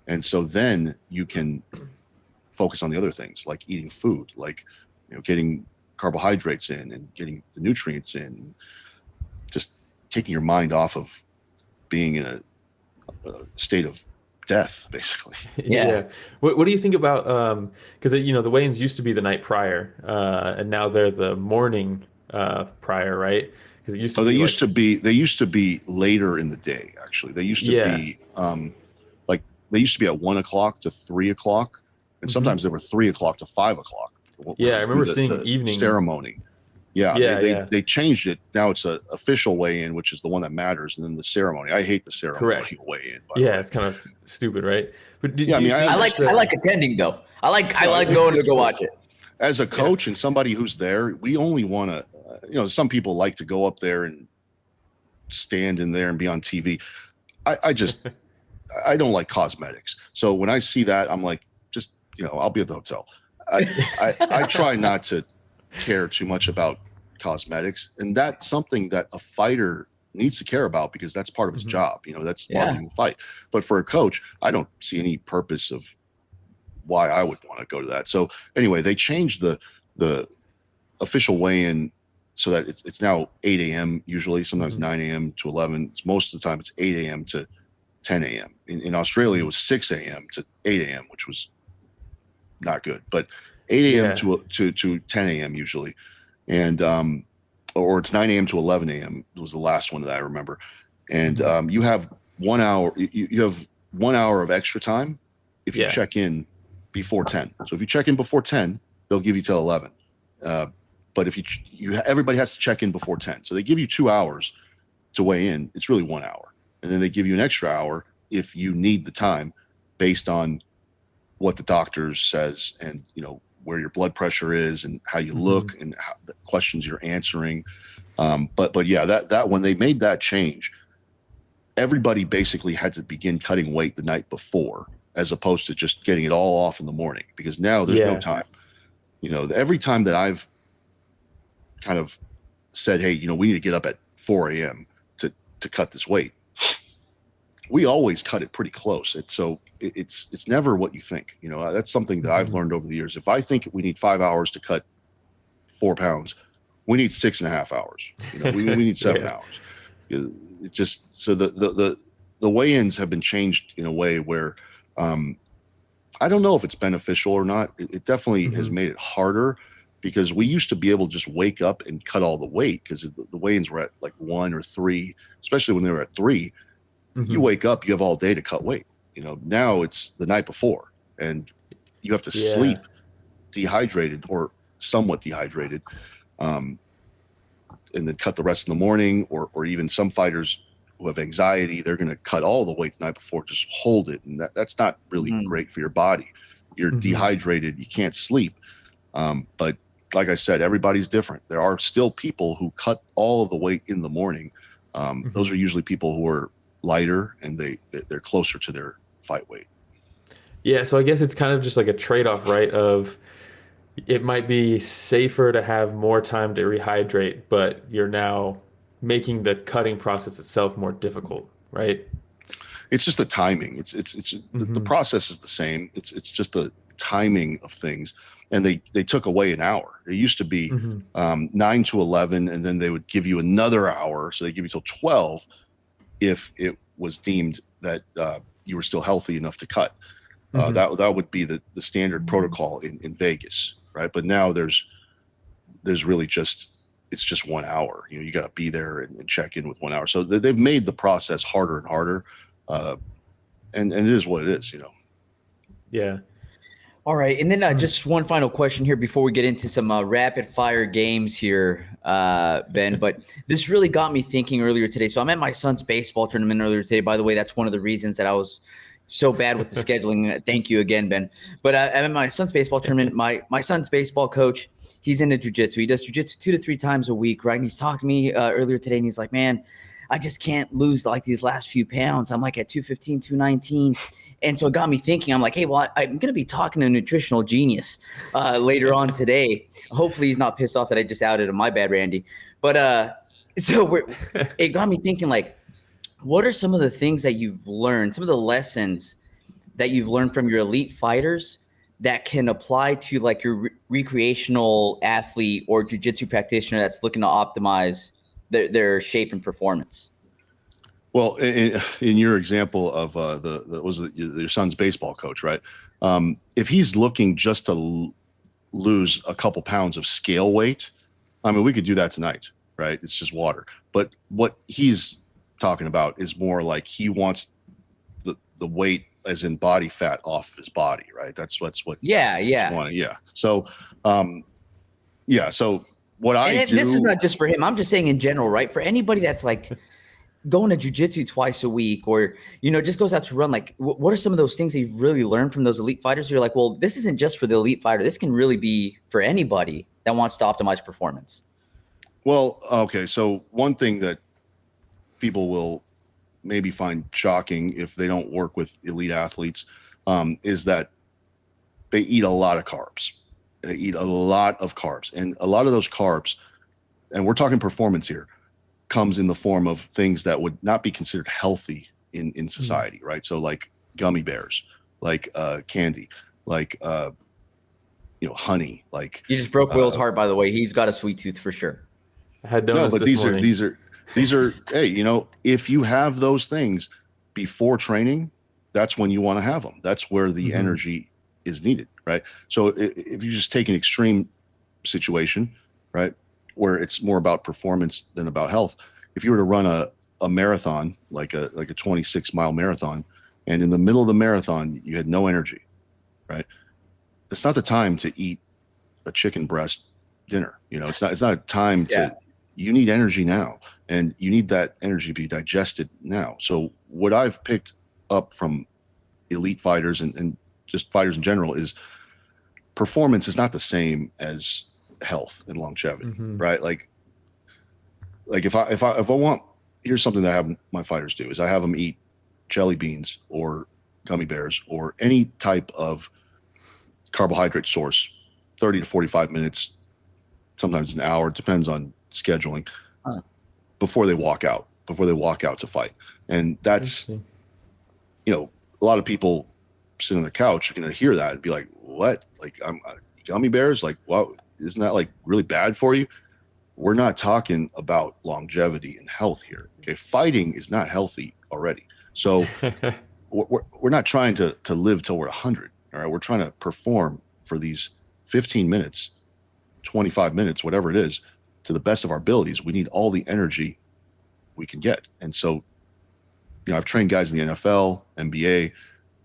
[SPEAKER 2] And so then you can focus on the other things, like eating food, like, getting carbohydrates in and getting the nutrients in, just taking your mind off of being in a state of death, basically.
[SPEAKER 3] What do you think about, because the weigh-ins used to be the night prior, and now they're the morning prior, right? Because it used to
[SPEAKER 2] they used to be later in the day. Actually, they used to be they used to be at 1 o'clock to 3 o'clock, and sometimes they were 3 o'clock to 5 o'clock.
[SPEAKER 3] I remember seeing the evening
[SPEAKER 2] ceremony. They changed it. Now it's an official weigh-in, which is the one that matters, and then the ceremony. I hate the ceremony weigh-in.
[SPEAKER 3] It's kind of stupid, right? But
[SPEAKER 1] I like attending though. I like going to go watch it.
[SPEAKER 2] As a coach and somebody who's there, we only want to, some people like to go up there and stand in there and be on TV. I don't like cosmetics. So when I see that, I'm like, just, I'll be at the hotel. I try not to care too much about cosmetics, and that's something that a fighter needs to care about, because that's part of his job. That's part of the fight. But for a coach, I don't see any purpose of why I would want to go to that. So anyway, they changed the official weigh-in so that it's now 8 a.m. usually, sometimes 9 a.m. to 11. Most of the time it's 8 a.m. to 10 a.m. In Australia, it was 6 a.m. to 8 a.m., which was not good, but 8 a.m. to 10 a.m. usually. And, or it's 9 a.m. to 11 a.m. was the last one that I remember. And you have 1 hour, you have 1 hour of extra time if you check in before 10. So if you check in before 10, they'll give you till 11. But if everybody has to check in before 10. So they give you 2 hours to weigh in. It's really 1 hour. And then they give you an extra hour if you need the time, based on what the doctor says and, where your blood pressure is and how you look and how the questions you're answering. But yeah, that when they made that change, everybody basically had to begin cutting weight the night before, as opposed to just getting it all off in the morning, because now there's no time. Every time that I've kind of said, hey, we need to get up at 4 a.m. to cut this weight, we always cut it pretty close. It's never what you think. That's something that I've learned over the years. If I think we need 5 hours to cut 4 pounds, We need 6.5 hours. We need 7
[SPEAKER 3] Yeah.
[SPEAKER 2] hours. It just so the weigh-ins have been changed in a way where I don't know if it's beneficial or not. It definitely has made it harder, because we used to be able to just wake up and cut all the weight, because the weigh-ins were at like 1 or 3, especially when they were at 3. You wake up, you have all day to cut weight. Now it's the night before, and you have to sleep dehydrated or somewhat dehydrated, and then cut the rest in the morning, or even some fighters who have anxiety, they're going to cut all the weight the night before, just hold it. And that's not really great for your body. You're dehydrated. You can't sleep. But like I said, everybody's different. There are still people who cut all of the weight in the morning. Those are usually people who are lighter, and they're closer to their fight weight.
[SPEAKER 3] Yeah. So I guess it's kind of just like a trade-off, right? Of it might be safer to have more time to rehydrate, but you're now making the cutting process itself more difficult, right?
[SPEAKER 2] It's just the timing. It's the process is the same. It's just the timing of things. And they took away an hour. It used to be 9 to 11, and then they would give you another hour. So they give you till 12 if it was deemed that you were still healthy enough to cut. That would be the standard protocol in Vegas, right? But now there's really it's just 1 hour. You got to be there and check in with 1 hour. So they've made the process harder and harder, and it is what it is.
[SPEAKER 3] Yeah.
[SPEAKER 1] All right, and then just one final question here before we get into some rapid fire games here, Ben. But this really got me thinking earlier today. So I'm at my son's baseball tournament earlier today. By the way, that's one of the reasons that I was so bad with the scheduling. Thank you again, Ben. But I'm at my son's baseball tournament. My son's baseball coach, he's into jiu-jitsu. He does jiu-jitsu 2 to 3 times a week, right? And he's talking to me earlier today, and he's like, man, I just can't lose like these last few pounds. I'm like at 215, 219. And so it got me thinking. I'm like, hey, well, I'm going to be talking to a nutritional genius later on today. Hopefully he's not pissed off that I just outed him. My bad, Randy. But it got me thinking, like, what are some of the things that you've learned, some of the lessons that you've learned from your elite fighters that can apply to like your recreational athlete or jiu-jitsu practitioner that's looking to optimize their shape and performance?
[SPEAKER 2] Well, in your example of your son's baseball coach, right? If he's looking just to lose a couple pounds of scale weight, I mean, we could do that tonight, right? It's just water. But what he's talking about is more like he wants the weight, as in body fat, off his body, right? That's what. Yeah. So, So what I do.
[SPEAKER 1] This is not just for him. I'm just saying in general, right? For anybody that's like going to jiu-jitsu twice a week, or just goes out to run, like what are some of those things that you've really learned from those elite fighters? You're like, well, this isn't just for the elite fighter. This can really be for anybody that wants to optimize performance.
[SPEAKER 2] Well, okay. So one thing that people will maybe find shocking if they don't work with elite athletes is that they eat a lot of carbs. They eat a lot of carbs, and a lot of those carbs, and we're talking performance here, comes in the form of things that would not be considered healthy in society, right? So like gummy bears, like candy, like honey. Like
[SPEAKER 1] you just broke Will's heart, by the way. He's got a sweet tooth for sure.
[SPEAKER 3] I had donuts this morning.
[SPEAKER 2] these are hey, if you have those things before training, that's when you want to have them. That's where the energy is needed, right? So if you just take an extreme situation, right, where it's more about performance than about health. If you were to run a marathon, like a 26-mile marathon, and in the middle of the marathon you had no energy, right? It's not the time to eat a chicken breast dinner. It's not a time to. You need energy now, and you need that energy to be digested now. So what I've picked up from elite fighters and just fighters in general is performance is not the same as health and longevity, right? Like if I want, here's something that I have my fighters do is I have them eat jelly beans or gummy bears or any type of carbohydrate source, 30 to 45 minutes, sometimes an hour, depends on scheduling, before they walk out to fight. And that's, a lot of people sitting on the couch are going to hear that and be like, what? Like, I'm gummy bears? Like, wow, isn't that like really bad for you? we're not talking about longevity and health here. Okay, fighting is not healthy already. So we're not trying to live till we're 100. All right, we're trying to perform for these 15 minutes, 25 minutes, whatever it is, to the best of our abilities. We need all the energy we can get. And so, I've trained guys in the NFL, NBA.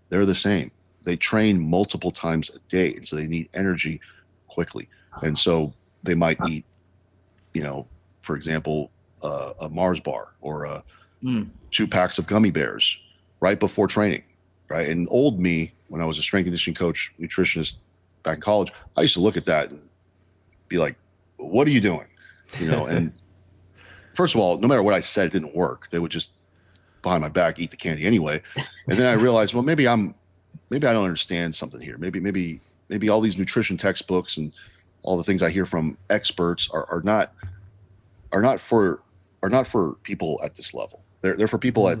[SPEAKER 2] They're the same. They train multiple times a day, and so they need energy quickly. And so they might eat, for example, a Mars bar or 2 packs of gummy bears right before training, right? And old me, when I was a strength conditioning coach, nutritionist back in college, I used to look at that and be like, what are you doing? And first of all, no matter what I said, it didn't work. They would just behind my back eat the candy anyway. And then I realized, well, maybe I don't understand something here. Maybe all these nutrition textbooks and all the things I hear from experts are not for people at this level. They're for people at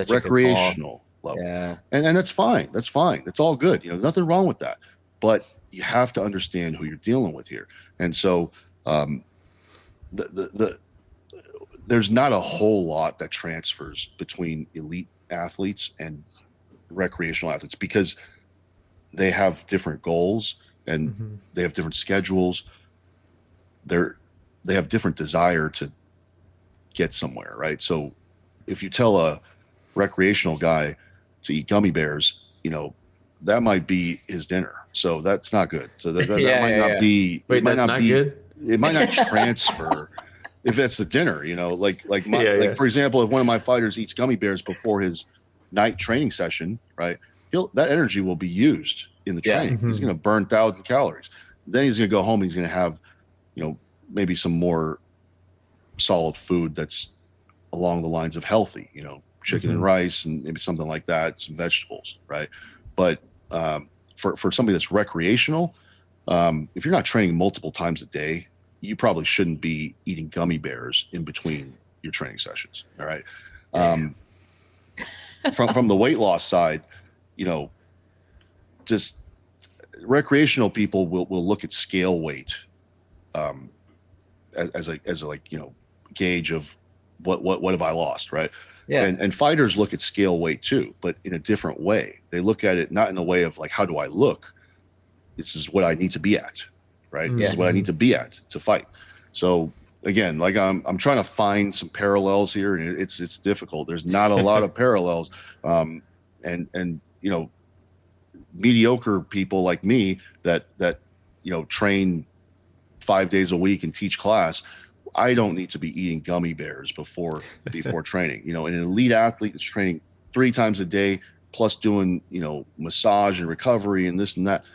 [SPEAKER 2] recreational level. Yeah. And that's fine. That's fine. That's all good. There's nothing wrong with that. But you have to understand who you're dealing with here. And so there's not a whole lot that transfers between elite athletes and recreational athletes because they have different goals and they have different schedules. They have different desire to get somewhere, right? So if you tell a recreational guy to eat gummy bears, that might be his dinner. So that's not good. So that might not be.
[SPEAKER 3] Wait, that's not good?
[SPEAKER 2] It might not transfer if that's the dinner. Like for example, if one of my fighters eats gummy bears before his night training session, right? That energy will be used in the training. He's going to burn 1,000 calories. Then he's going to go home. He's going to have, maybe some more solid food that's along the lines of healthy, chicken and rice and maybe something like that, some vegetables, right? But for somebody that's recreational, if you're not training multiple times a day, you probably shouldn't be eating gummy bears in between your training sessions. All right. From the weight loss side, just recreational people will look at scale weight as a gauge of what have I lost, right? Yeah. And fighters look at scale weight too, but in a different way. They look at it not in a way of like, how do I look? This is what I need to be at, right? This is what I need to be at to fight. So again, like I'm trying to find some parallels here, and it's difficult. There's not a lot of parallels, and mediocre people like me that train 5 days a week and teach class. I don't need to be eating gummy bears before training. An elite athlete is training 3 times a day, plus doing massage and recovery and this and that.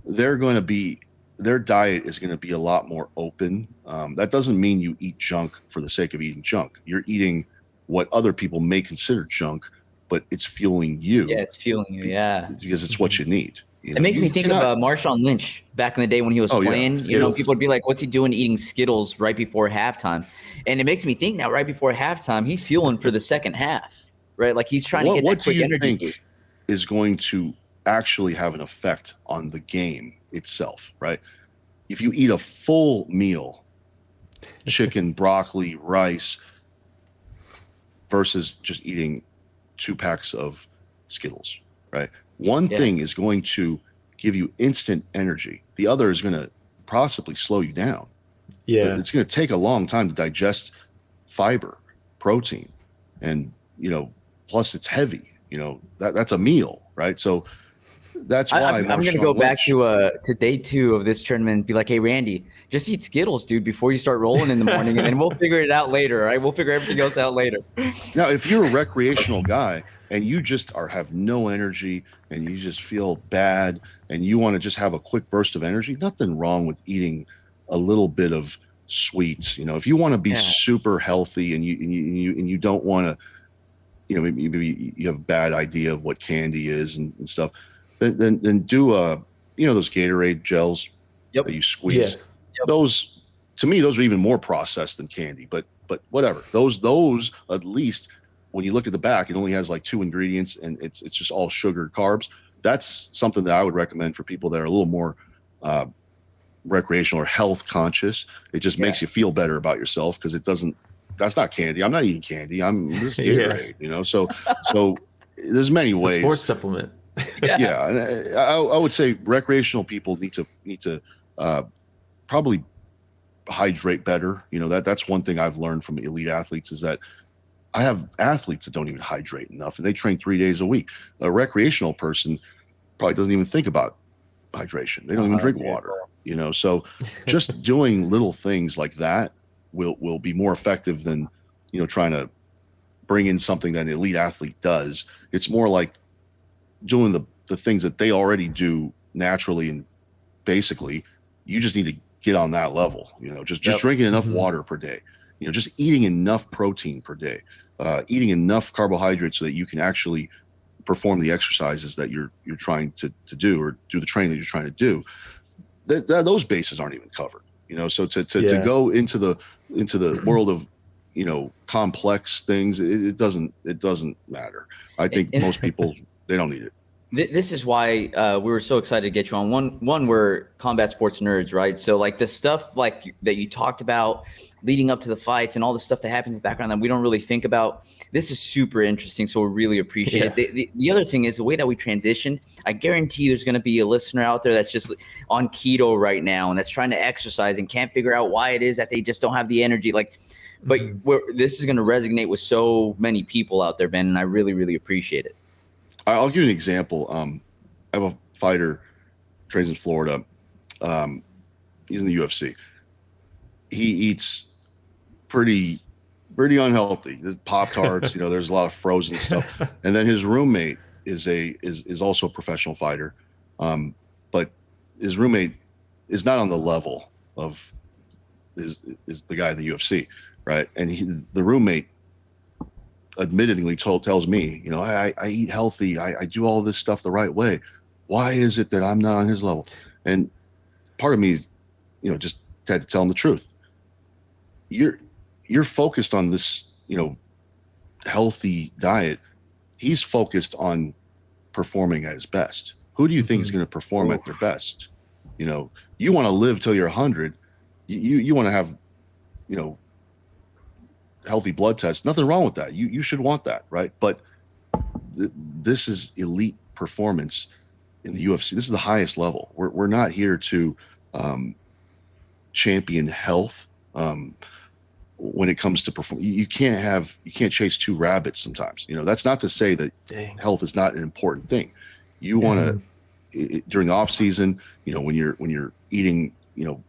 [SPEAKER 2] Their diet is going to be a lot more open. That doesn't mean you eat junk for the sake of eating junk. You're eating what other people may consider junk, but it's fueling you.
[SPEAKER 1] Yeah, it's fueling you. Yeah,
[SPEAKER 2] because it's what you need.
[SPEAKER 1] It makes me think of Marshawn Lynch back in the day when he was playing. Yeah. People would be like, "What's he doing eating Skittles right before halftime?" And it makes me think now, right before halftime, he's fueling for the second half, right? Like he's trying to get that quick energy. What do you think
[SPEAKER 2] is going to actually have an effect on the game itself, right? If you eat a full meal, chicken, broccoli, rice, versus just eating 2 packs of Skittles, right? One thing is going to give you instant energy. The other is going to possibly slow you down. Yeah. But it's going to take a long time to digest fiber, protein, and, plus it's heavy, that's a meal, right? So that's why
[SPEAKER 1] I'm going to go back to day 2 of this tournament and be like, hey, Randy, just eat Skittles, dude, before you start rolling in the morning, and then we'll figure it out later, all right? We'll figure everything else out later.
[SPEAKER 2] Now, if you're a recreational guy and you just have no energy and you just feel bad and you want to just have a quick burst of energy, nothing wrong with eating a little bit of sweets. If you want to be super healthy and you don't want to, maybe you have a bad idea of what candy is and stuff, then do those Gatorade gels that you squeeze. Yes. Yep. Those, to me, those are even more processed than candy, but whatever. Those at least, when you look at the back, it only has like 2 ingredients and it's just all sugar carbs. That's something that I would recommend for people that are a little more recreational or health conscious. It just makes you feel better about yourself because it doesn't. That's not candy. I'm not eating candy. This is Gatorade. You know, so there's many ways.
[SPEAKER 3] A sports supplement.
[SPEAKER 2] Yeah, and I would say recreational people need to probably hydrate better. You know, that's one thing I've learned from elite athletes is that I have athletes that don't even hydrate enough, and they train 3 days a week. A recreational person probably doesn't even think about hydration. They don't even drink water. You know, so just doing little things like that will be more effective than, you know, trying to bring in something that an elite athlete does. It's more like doing the things that they already do naturally and basically. You just need to get on that level, you know, just drinking enough water per day, you know, just eating enough protein per day, eating enough carbohydrates so that you can actually perform the exercises that you're trying to do or do the training that you're trying to do. Those bases aren't even covered, you know, so to go into the world of, you know, complex things, it doesn't matter. I think most people, they don't need it.
[SPEAKER 1] This is why we were so excited to get you on. One, we're combat sports nerds, right? So like the stuff like that you talked about leading up to the fights and all the stuff that happens in the background that we don't really think about. This is super interesting, so we really appreciate it. The other thing is the way that we transitioned. I guarantee there's going to be a listener out there that's just on keto right now and that's trying to exercise and can't figure out why it is that they just don't have the energy. Like, but this is going to resonate with so many people out there, Ben, and I really, really appreciate it.
[SPEAKER 2] I'll give you an example. I have a fighter, trains in Florida. He's in the UFC. He eats pretty unhealthy. There's Pop-Tarts, you know, there's a lot of frozen stuff. And then his roommate is also a professional fighter. But his roommate is not on the level of is the guy in the UFC, right? And the roommate admittedly tells me, you know, I eat healthy. I do all this stuff the right way. Why is it that I'm not on his level? And part of me, you know, just had to tell him the truth. You're focused on this, you know, healthy diet. He's focused on performing at his best. Who do you think is going to perform at their best? You know, you want to live till you're 100. You want to have, you know, healthy blood tests. Nothing wrong with that. You should want that, right? But this is elite performance in the UFC. This is the highest level. We're not here to champion health. When it comes to perform, you can't chase two rabbits sometimes. You know, that's not to say that health is not an important thing. You want to during the off season, you know, when you're eating, you know,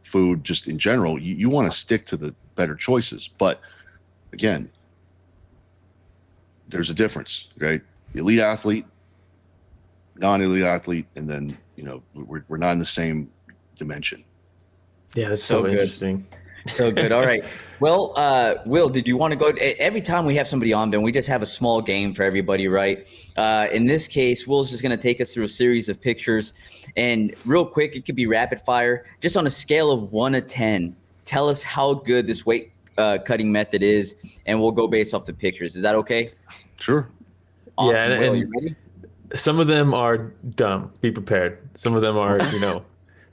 [SPEAKER 2] food just in general, you want to stick to the better choices. But again, there's a difference, right? Elite athlete, non-elite athlete, and then, you know, we're not in the same dimension.
[SPEAKER 3] Yeah, that's so interesting.
[SPEAKER 1] So good. All right. Well, Will, did you want to go? Every time we have somebody on, Ben, we just have a small game for everybody, right? In this case, Will's just going to take us through a series of pictures. And real quick, it could be rapid fire. Just on a scale of 1 to 10, tell us how good this weight cutting method is, and we'll go based off the pictures. Is that okay?
[SPEAKER 2] Sure.
[SPEAKER 1] Awesome.
[SPEAKER 3] Yeah,
[SPEAKER 1] Will, you ready?
[SPEAKER 3] Some of them are dumb. Be prepared. Some of them are, you know,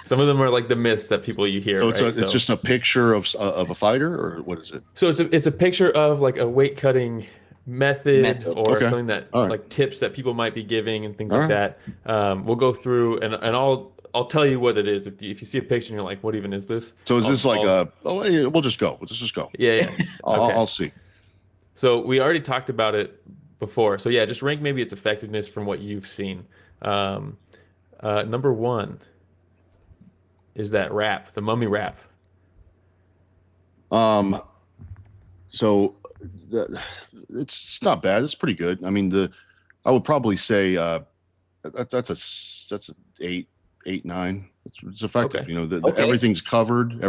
[SPEAKER 3] some of them are like the myths that you hear.
[SPEAKER 2] So it's just a picture of a fighter, or what is it? So
[SPEAKER 3] it's a picture of like a weight cutting method. Or something that like tips that people might be giving and things like that. We'll go through and I'll tell you what it is if you see a picture and you're like, what even is this?
[SPEAKER 2] So is this like we'll just go. Let's just go.
[SPEAKER 3] Yeah.
[SPEAKER 2] I'll see.
[SPEAKER 3] So we already talked about it before. So yeah, just rank maybe its effectiveness from what you've seen. Number 1 is that wrap, the mummy wrap.
[SPEAKER 2] So it's not bad. It's pretty good. I mean, I would probably say that's an 8, 9. It's effective.
[SPEAKER 3] Okay.
[SPEAKER 2] You know, everything's covered. You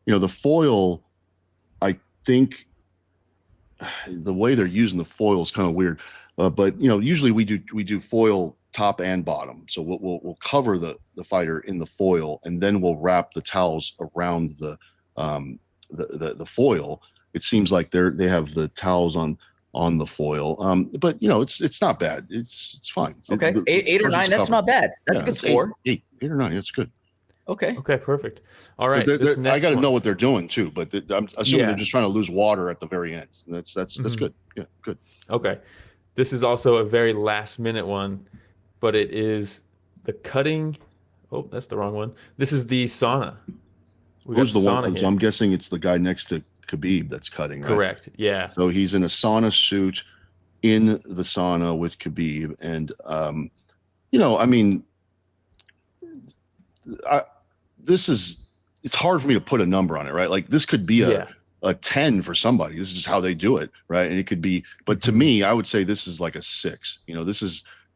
[SPEAKER 2] know, the foil, I think the way they're using the foil is kind of weird. But you know, usually we do foil top and bottom. So we'll cover the fighter in the foil, and then we'll wrap the towels around the foil. It seems like they have the towels on the foil. But you know, it's not bad. It's fine.
[SPEAKER 1] Okay. 8 or 9. That's covered. Not bad. That's a good score.
[SPEAKER 2] 8 or 9. That's good.
[SPEAKER 1] Okay.
[SPEAKER 3] Okay, perfect. All right.
[SPEAKER 2] But
[SPEAKER 3] This
[SPEAKER 2] I
[SPEAKER 3] next
[SPEAKER 2] got to
[SPEAKER 3] one.
[SPEAKER 2] know what they're doing too. But I'm assuming they're
[SPEAKER 3] Yeah.
[SPEAKER 2] just trying to lose water at the very end. That's
[SPEAKER 3] Mhm.
[SPEAKER 2] good. Yeah, good.
[SPEAKER 3] Okay. This is also a very last minute one, but it is the cutting. Oh, that's the wrong one. This is the sauna. We got
[SPEAKER 2] Who's
[SPEAKER 3] the
[SPEAKER 2] the
[SPEAKER 3] sauna
[SPEAKER 2] one? So
[SPEAKER 3] here.
[SPEAKER 2] I'm guessing it's the guy next to Khabib that's cutting, right?
[SPEAKER 3] Correct. Yeah.
[SPEAKER 2] So he's in a sauna suit in the sauna with Khabib, and I mean, I, this is it's hard for me to put a number on it, right? Like this could be
[SPEAKER 3] Yeah.
[SPEAKER 2] a 10 for somebody. This is just how they do it, right? And it could be, but to
[SPEAKER 3] Mhm.
[SPEAKER 2] me, I would say this is like a 6.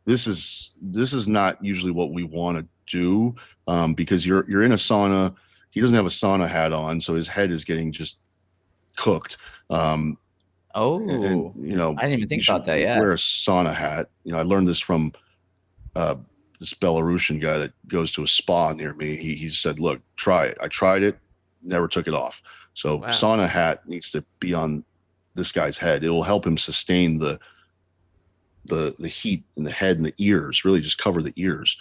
[SPEAKER 2] This is not usually what we want to do, because you're in a sauna. He doesn't have a sauna hat on, so his head is getting just cooked. And
[SPEAKER 1] Oh, I didn't even
[SPEAKER 2] you
[SPEAKER 1] think
[SPEAKER 2] should
[SPEAKER 1] about that. Yeah.
[SPEAKER 2] wear a sauna hat. I learned this from uh, this Belarusian guy that goes to a spa near me. He said, "Look, try it." I tried it, never took it off. So
[SPEAKER 3] Wow.
[SPEAKER 2] sauna hat needs to be on this guy's head. It will help him sustain the heat in the head and the ears. Really, just cover the ears.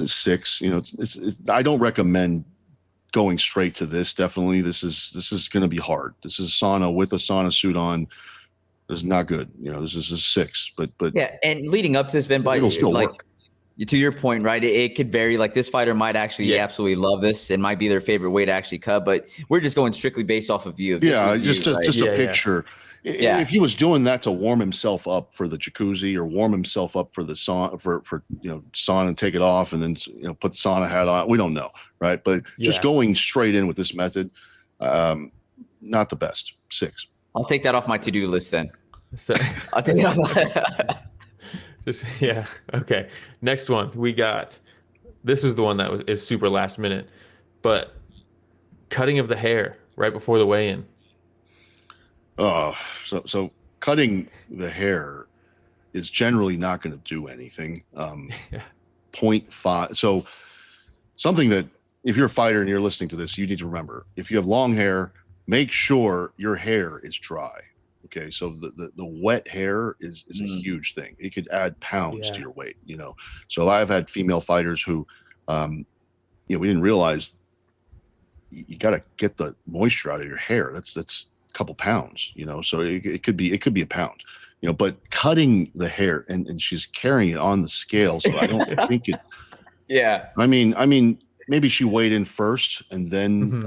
[SPEAKER 2] 6. I don't recommend going straight to this. Definitely, this is going to be hard. This is sauna with a sauna suit on. This is not good. This is a 6. But
[SPEAKER 1] Yeah, and leading up to this, Ben, by
[SPEAKER 2] it'll still
[SPEAKER 1] like
[SPEAKER 2] work.
[SPEAKER 1] to your point, right? It could vary. Like this fighter might actually absolutely love this and might be their favorite way to actually cut. But we're just going strictly based off of you.
[SPEAKER 2] Yeah, just
[SPEAKER 1] right?
[SPEAKER 2] a picture.
[SPEAKER 1] Yeah.
[SPEAKER 2] If he was doing that to warm himself up for the jacuzzi or warm himself up for the sauna for sauna and take it off and then put the sauna hat on, we don't know, right? But just going straight in with this method, not the best. 6.
[SPEAKER 1] I'll take that off my to-do list then.
[SPEAKER 3] So,
[SPEAKER 1] I'll take it off.
[SPEAKER 3] Okay. Next one we got. This is the one that is super last minute, but cutting of the hair right before the weigh-in.
[SPEAKER 2] So cutting the hair is generally not going to do anything. 0.5. So something that if you're a fighter and you're listening to this, you need to remember: if you have long hair, make sure your hair is dry. Okay, so the wet hair is a huge thing. It could add pounds to your weight. So I've had female fighters who, we didn't realize you got to get the moisture out of your hair. That's a couple pounds. So it could be a pound. But cutting the hair and she's carrying it on the scale, so I don't think it.
[SPEAKER 1] Yeah.
[SPEAKER 2] I mean, maybe she weighed in first and then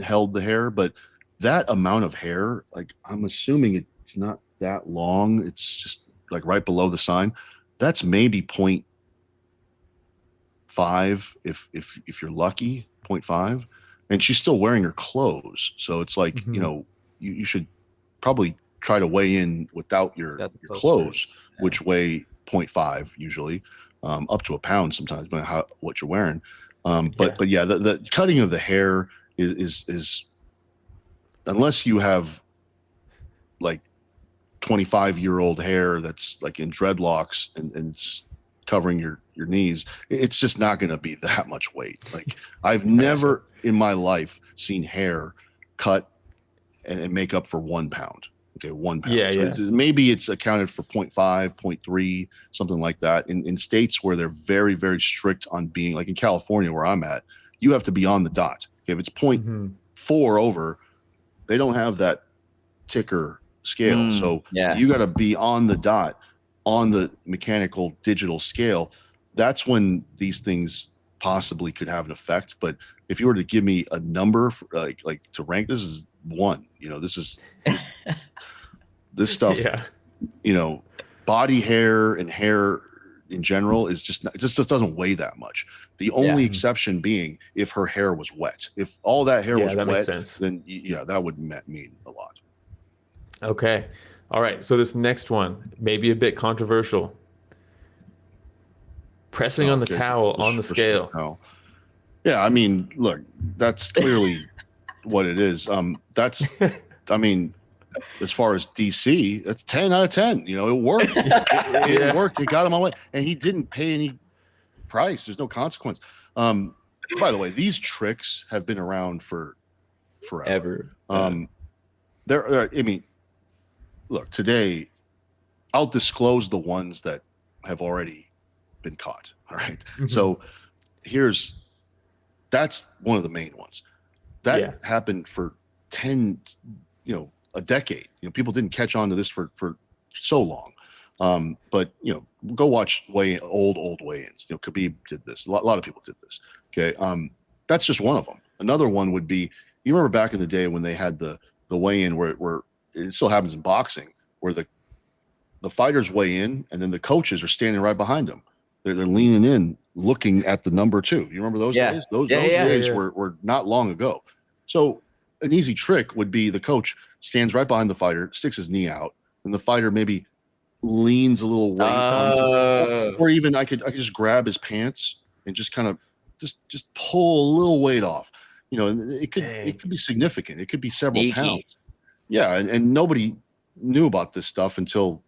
[SPEAKER 2] held the hair, but that amount of hair, like I'm assuming it's not that long. It's just like right below the sign. That's maybe 0.5 if you're lucky, 0.5. And she's still wearing her clothes. So it's like, you should probably try to weigh in without your clothes, which weigh 0.5 usually, up to a pound sometimes, depending on what you're wearing. But the cutting of the hair is unless you have like 25-year-old hair that's like in dreadlocks and it's covering your knees, it's just not going to be that much weight. Like I've never in my life seen hair cut and make up for 1 pound. Okay, 1 pound. Maybe it's accounted for 0.5, 0.3, something like that. In states where they're very, very strict on being, like in California where I'm at, you have to be on the dot. Okay, if it's 0.4 over, they don't have that ticker scale. So you got to be on the dot on the mechanical digital scale. That's when these things possibly could have an effect. But if you were to give me a number for, like to rank, this is 1. This is this stuff. Body hair and hair in general is just doesn't weigh that much. The only exception being if her hair was wet. If all that hair was wet, then that would mean a lot.
[SPEAKER 3] Okay. All right. So this next one may be a bit controversial. Pressing on the towel on the scale.
[SPEAKER 2] Yeah, I mean, look, that's clearly what it is. I mean, as far as DC, that's 10 out of 10. It worked. It worked. It got him on way, and he didn't pay any price. There's no consequence. By the way, these tricks have been around for forever. I mean, look, today I'll disclose the ones that have already been caught. All right. So that's one of the main ones. That
[SPEAKER 3] Yeah.
[SPEAKER 2] happened for 10, a decade. People didn't catch on to this for so long. But go watch old weigh-ins. Khabib did this. A lot of people did this. Okay. That's just one of them. Another one would be, you remember back in the day when they had the weigh-in where it still happens in boxing, where the fighters weigh in and then the coaches are standing right behind them. They're leaning in, looking at the number 2. You remember those days? Those days were not long ago. So an easy trick would be the coach stands right behind the fighter, sticks his knee out, and the fighter maybe leans a little weight onto, or even I could just grab his pants and just kind of just pull a little weight off. It could be significant. It could be several pounds. Yeah, and nobody knew about this stuff until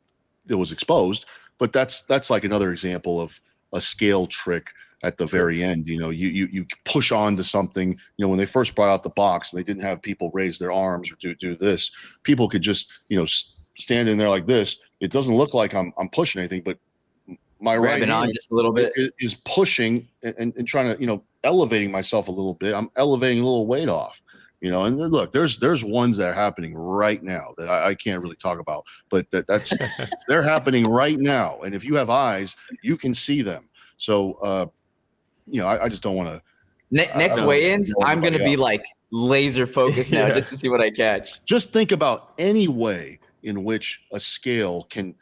[SPEAKER 2] it was exposed. But that's like another example of a scale trick at the very end. You push on to something. When they first brought out the box, they didn't have people raise their arms or do this. People could just stand in there like this. It doesn't look like I'm pushing anything, but my right hand
[SPEAKER 1] on just a little bit
[SPEAKER 2] is pushing and trying to elevating myself a little bit. I'm elevating a little weight off. And look, there's ones that are happening right now that I can't really talk about, but that's they're happening right now. And if you have eyes, you can see them. So, I just don't want to.
[SPEAKER 1] Next weigh-ins, I'm going to be like laser focused now just to see what I catch.
[SPEAKER 2] Just think about any way in which a scale can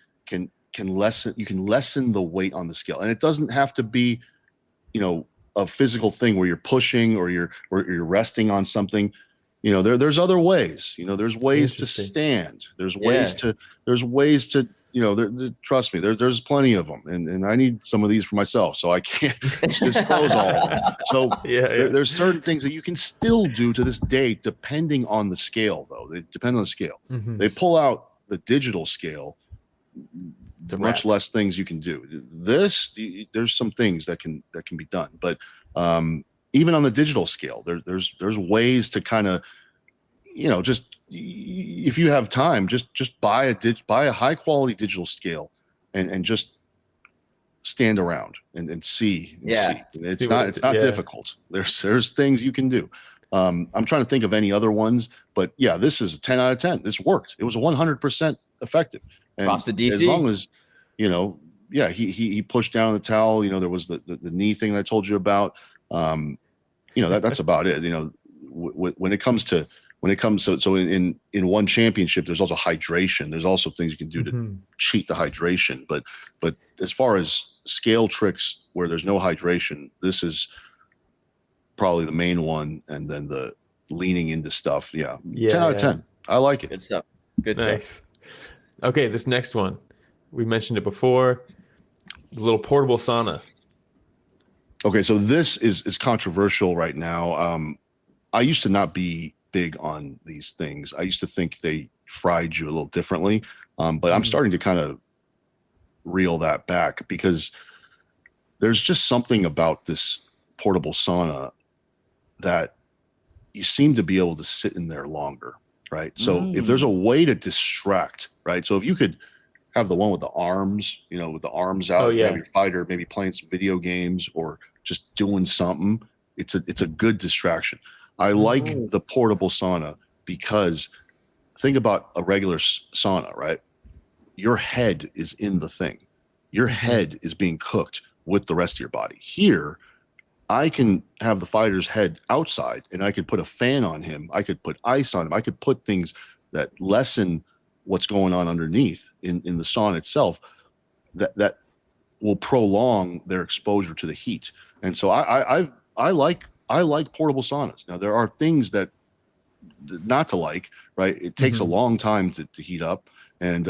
[SPEAKER 2] lessen. You can lessen the weight on the scale, and it doesn't have to be, a physical thing where you're pushing or you're resting on something. There's other ways. There's ways to stand. There's ways to trust me, there's plenty of them, and I need some of these for myself, so I can't disclose all of them. So there's certain things that you can still do to this day, depending on the scale. Though they depend on the scale. Mm-hmm. They pull out the digital scale. Much less things you can do. There's some things that can be done, but even on the digital scale, there's ways to kind of, just if you have time, just buy a high quality digital scale and just stand around and see. It's not difficult. There's things you can do. I'm trying to think of any other ones, but this is a 10 out of 10. This worked. It was 100% effective. And
[SPEAKER 1] props to DC.
[SPEAKER 2] As long as, he pushed down the towel, there was the knee thing that I told you about. That's about it. When it comes to in one championship, there's also hydration. There's also things you can do to cheat the hydration. But as far as scale tricks where there's no hydration, this is probably the main one. And then the leaning into stuff. 10 out of 10. I like it.
[SPEAKER 1] Good stuff.
[SPEAKER 3] Nice. Okay, this next one, we mentioned it before, the little portable sauna.
[SPEAKER 2] Okay, so this is controversial right now. I used to not be big on these things. I used to think they fried you a little differently, but I'm starting to kind of reel that back because there's just something about this portable sauna that you seem to be able to sit in there longer. Right. So if there's a way to distract, right. So if you could have the one with the arms, with the arms out, have your fighter maybe playing some video games or just doing something, it's a good distraction. I like the portable sauna because think about a regular sauna, right? Your head is in the thing. Your head is being cooked with the rest of your body. Here, I can have the fighter's head outside and I could put a fan on him. I could put ice on him. I could put things that lessen what's going on underneath in the sauna itself that will prolong their exposure to the heat. And so I like portable saunas. Now there are things that not to like, right? It takes a long time to heat up and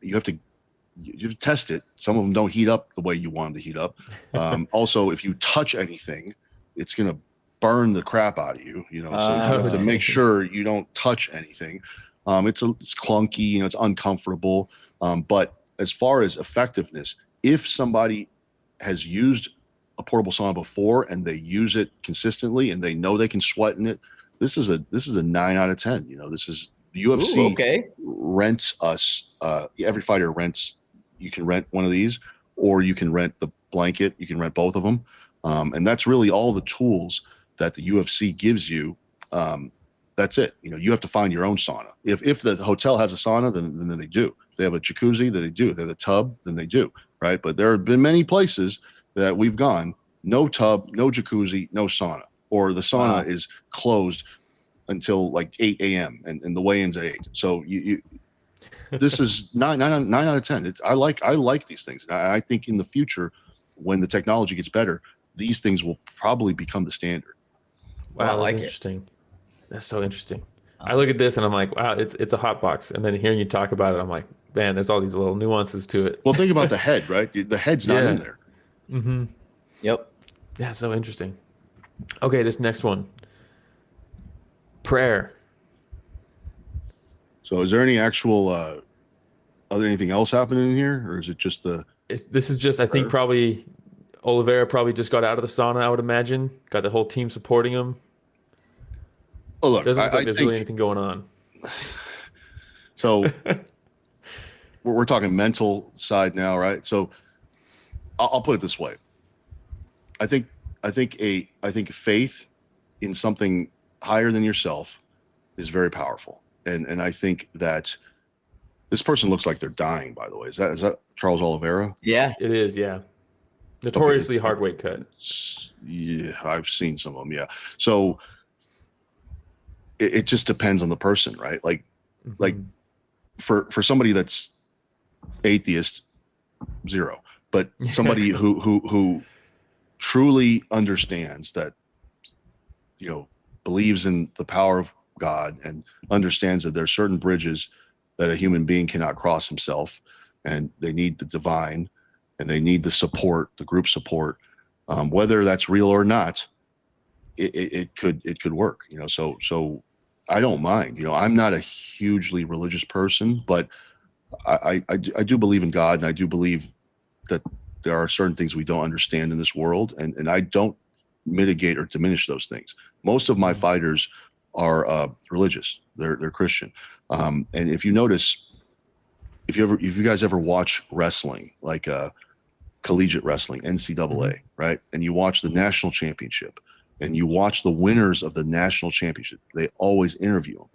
[SPEAKER 2] you have to test it. Some of them don't heat up the way you want them to heat up. Also, if you touch anything, it's going to burn the crap out of you. So you have to make sure you don't touch anything. It's clunky, it's uncomfortable. But as far as effectiveness, if somebody has used a portable sauna before and they use it consistently and they know they can sweat in it, this is a 9 out of 10. This is UFC rents us. Every fighter rents. You can rent one of these, or you can rent the blanket. You can rent both of them. And that's really all the tools that the UFC gives you. That's it. You have to find your own sauna. If the hotel has a sauna, then they do. If they have a jacuzzi, then they do. If they have a tub, then they do. Right. But there have been many places that we've gone, no tub, no jacuzzi, no sauna, or the sauna is closed until like 8 a.m. and the weigh-in's at 8. So this is nine out of 10. I like these things. I think in the future, when the technology gets better, these things will probably become the standard.
[SPEAKER 3] Wow, that's interesting. That's so interesting. I look at this and I'm like, wow, it's a hot box. And then hearing you talk about it, I'm like, man, there's all these little nuances to it.
[SPEAKER 2] Well, think about the head, right? The head's not in there.
[SPEAKER 3] Mm-hmm.
[SPEAKER 1] Yep.
[SPEAKER 3] Yeah, so interesting. Okay, this next one. Prayer.
[SPEAKER 2] So is there any actual anything else happening in here, or is it just
[SPEAKER 3] this is just, I think probably Oliveira probably just got out of the sauna, I would imagine. Got the whole team supporting him.
[SPEAKER 2] Oh, look,
[SPEAKER 3] doesn't look like there's really anything going on.
[SPEAKER 2] So we're talking mental side now, right? So I'll put it this way. I think faith in something higher than yourself is very powerful. And I think that this person looks like they're dying, by the way. Is that Charles Oliveira?
[SPEAKER 1] Yeah.
[SPEAKER 3] It is, yeah. Notoriously hard weight cut.
[SPEAKER 2] Yeah, I've seen some of them, yeah. So it just depends on the person, right? Like for somebody that's atheist, 0. But somebody who truly understands that, believes in the power of God and understands that there are certain bridges that a human being cannot cross himself, and they need the divine and they need the support, the group support, whether that's real or not, it could work, so I don't mind, I'm not a hugely religious person, but I do believe in God, and I do believe that there are certain things we don't understand in this world, and I don't mitigate or diminish those things. Most of my fighters are religious. They're Christian. And if you notice, if you guys ever watch wrestling, like collegiate wrestling, NCAA, right? And you watch the national championship and you watch the winners of the national championship, they always interview them.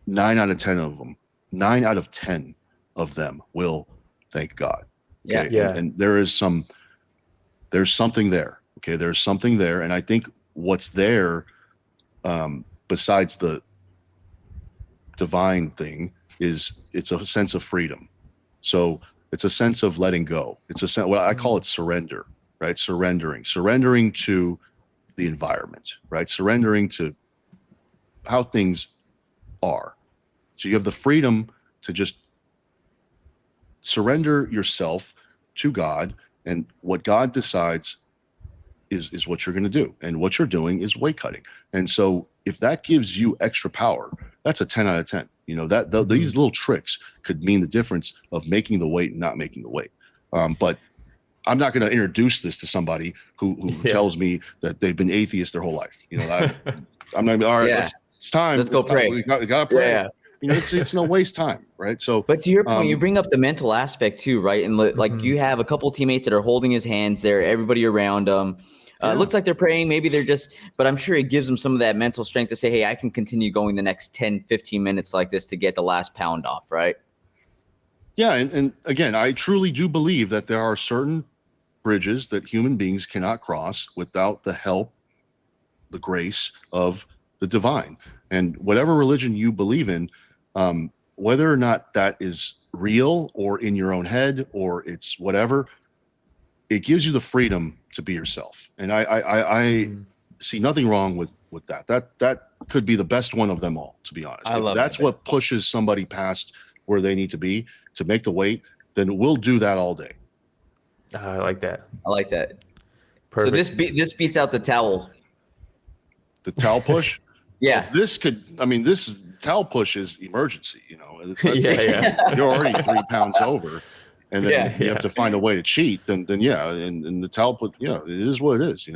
[SPEAKER 2] 9 out of 10 of them will thank God. Okay?
[SPEAKER 3] Yeah.
[SPEAKER 2] And there's something there. Okay. There's something there. And I think what's there, besides the divine thing, it's a sense of freedom. So it's a sense of letting go. It's a sense, I call it surrender, right? Surrendering to the environment, right? Surrendering to how things are. So you have the freedom to just surrender yourself to God, and what God decides is what you're going to do. And what you're doing is weight cutting. And so if that gives you extra power, that's a 10 out of 10. These little tricks could mean the difference of making the weight and not making the weight. But I'm not going to introduce this to somebody who tells me that they've been atheist their whole life. I'm not, all right, it's time.
[SPEAKER 1] Let's go pray.
[SPEAKER 2] We got to pray.
[SPEAKER 1] Yeah.
[SPEAKER 2] It's no waste time, right? So,
[SPEAKER 1] but to your point, you bring up the mental aspect too, right? And like you have a couple teammates that are holding his hands there, everybody around them. Looks like they're praying. Maybe they're but I'm sure it gives them some of that mental strength to say, hey, I can continue going the next 10, 15 minutes like this to get the last pound off, right?
[SPEAKER 2] Yeah. And again, I truly do believe that there are certain bridges that human beings cannot cross without the help, the grace of the divine. And whatever religion you believe in, whether or not that is real or in your own head or it's whatever, it gives you the freedom to be yourself. And I see nothing wrong with that. That could be the best one of them all, to be honest. If that's what pushes somebody past where they need to be to make the weight, then we'll do that all day.
[SPEAKER 3] I like that.
[SPEAKER 2] Perfect.
[SPEAKER 1] So this beats out the towel.
[SPEAKER 2] The towel push?
[SPEAKER 1] Yeah.
[SPEAKER 2] Well, this towel push is emergency, You're already 3 pounds over, and then you have to find a way to cheat. Then and the towel push, it is what it is.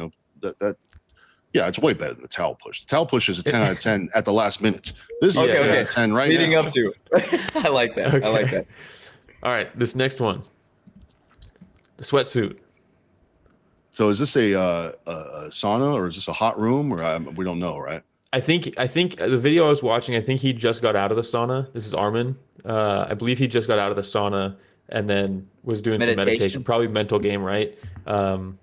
[SPEAKER 2] It's way better than the towel push. The towel push is a 10 out of 10 at the last minute. This is a 10 out of 10 right
[SPEAKER 1] leading
[SPEAKER 2] now.
[SPEAKER 1] up to. I like that. Okay. I like that.
[SPEAKER 3] All right, this next one, the sweatsuit.
[SPEAKER 2] So is this a sauna or is this a hot room or we don't know, right?
[SPEAKER 3] I think the video I was watching, I think he just got out of the sauna. This is Armin. I believe he just got out of the sauna and then was doing some meditation, probably mental game, right? And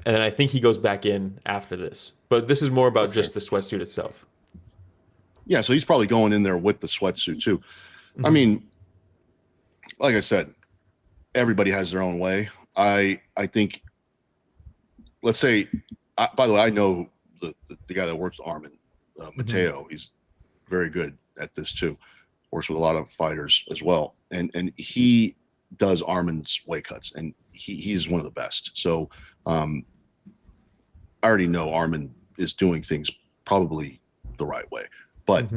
[SPEAKER 3] then I think he goes back in after this. But this is more about just the sweatsuit itself.
[SPEAKER 2] Yeah, so he's probably going in there with the sweatsuit too. I mean, like I said, everybody has their own way. I think, let's say, by the way, I know the guy that works with Armin, Mateo. He's very good at this too. Works with a lot of fighters as well, and he does Armin's weight cuts, and he's one of the best. So I already know Armin is doing things probably the right way. But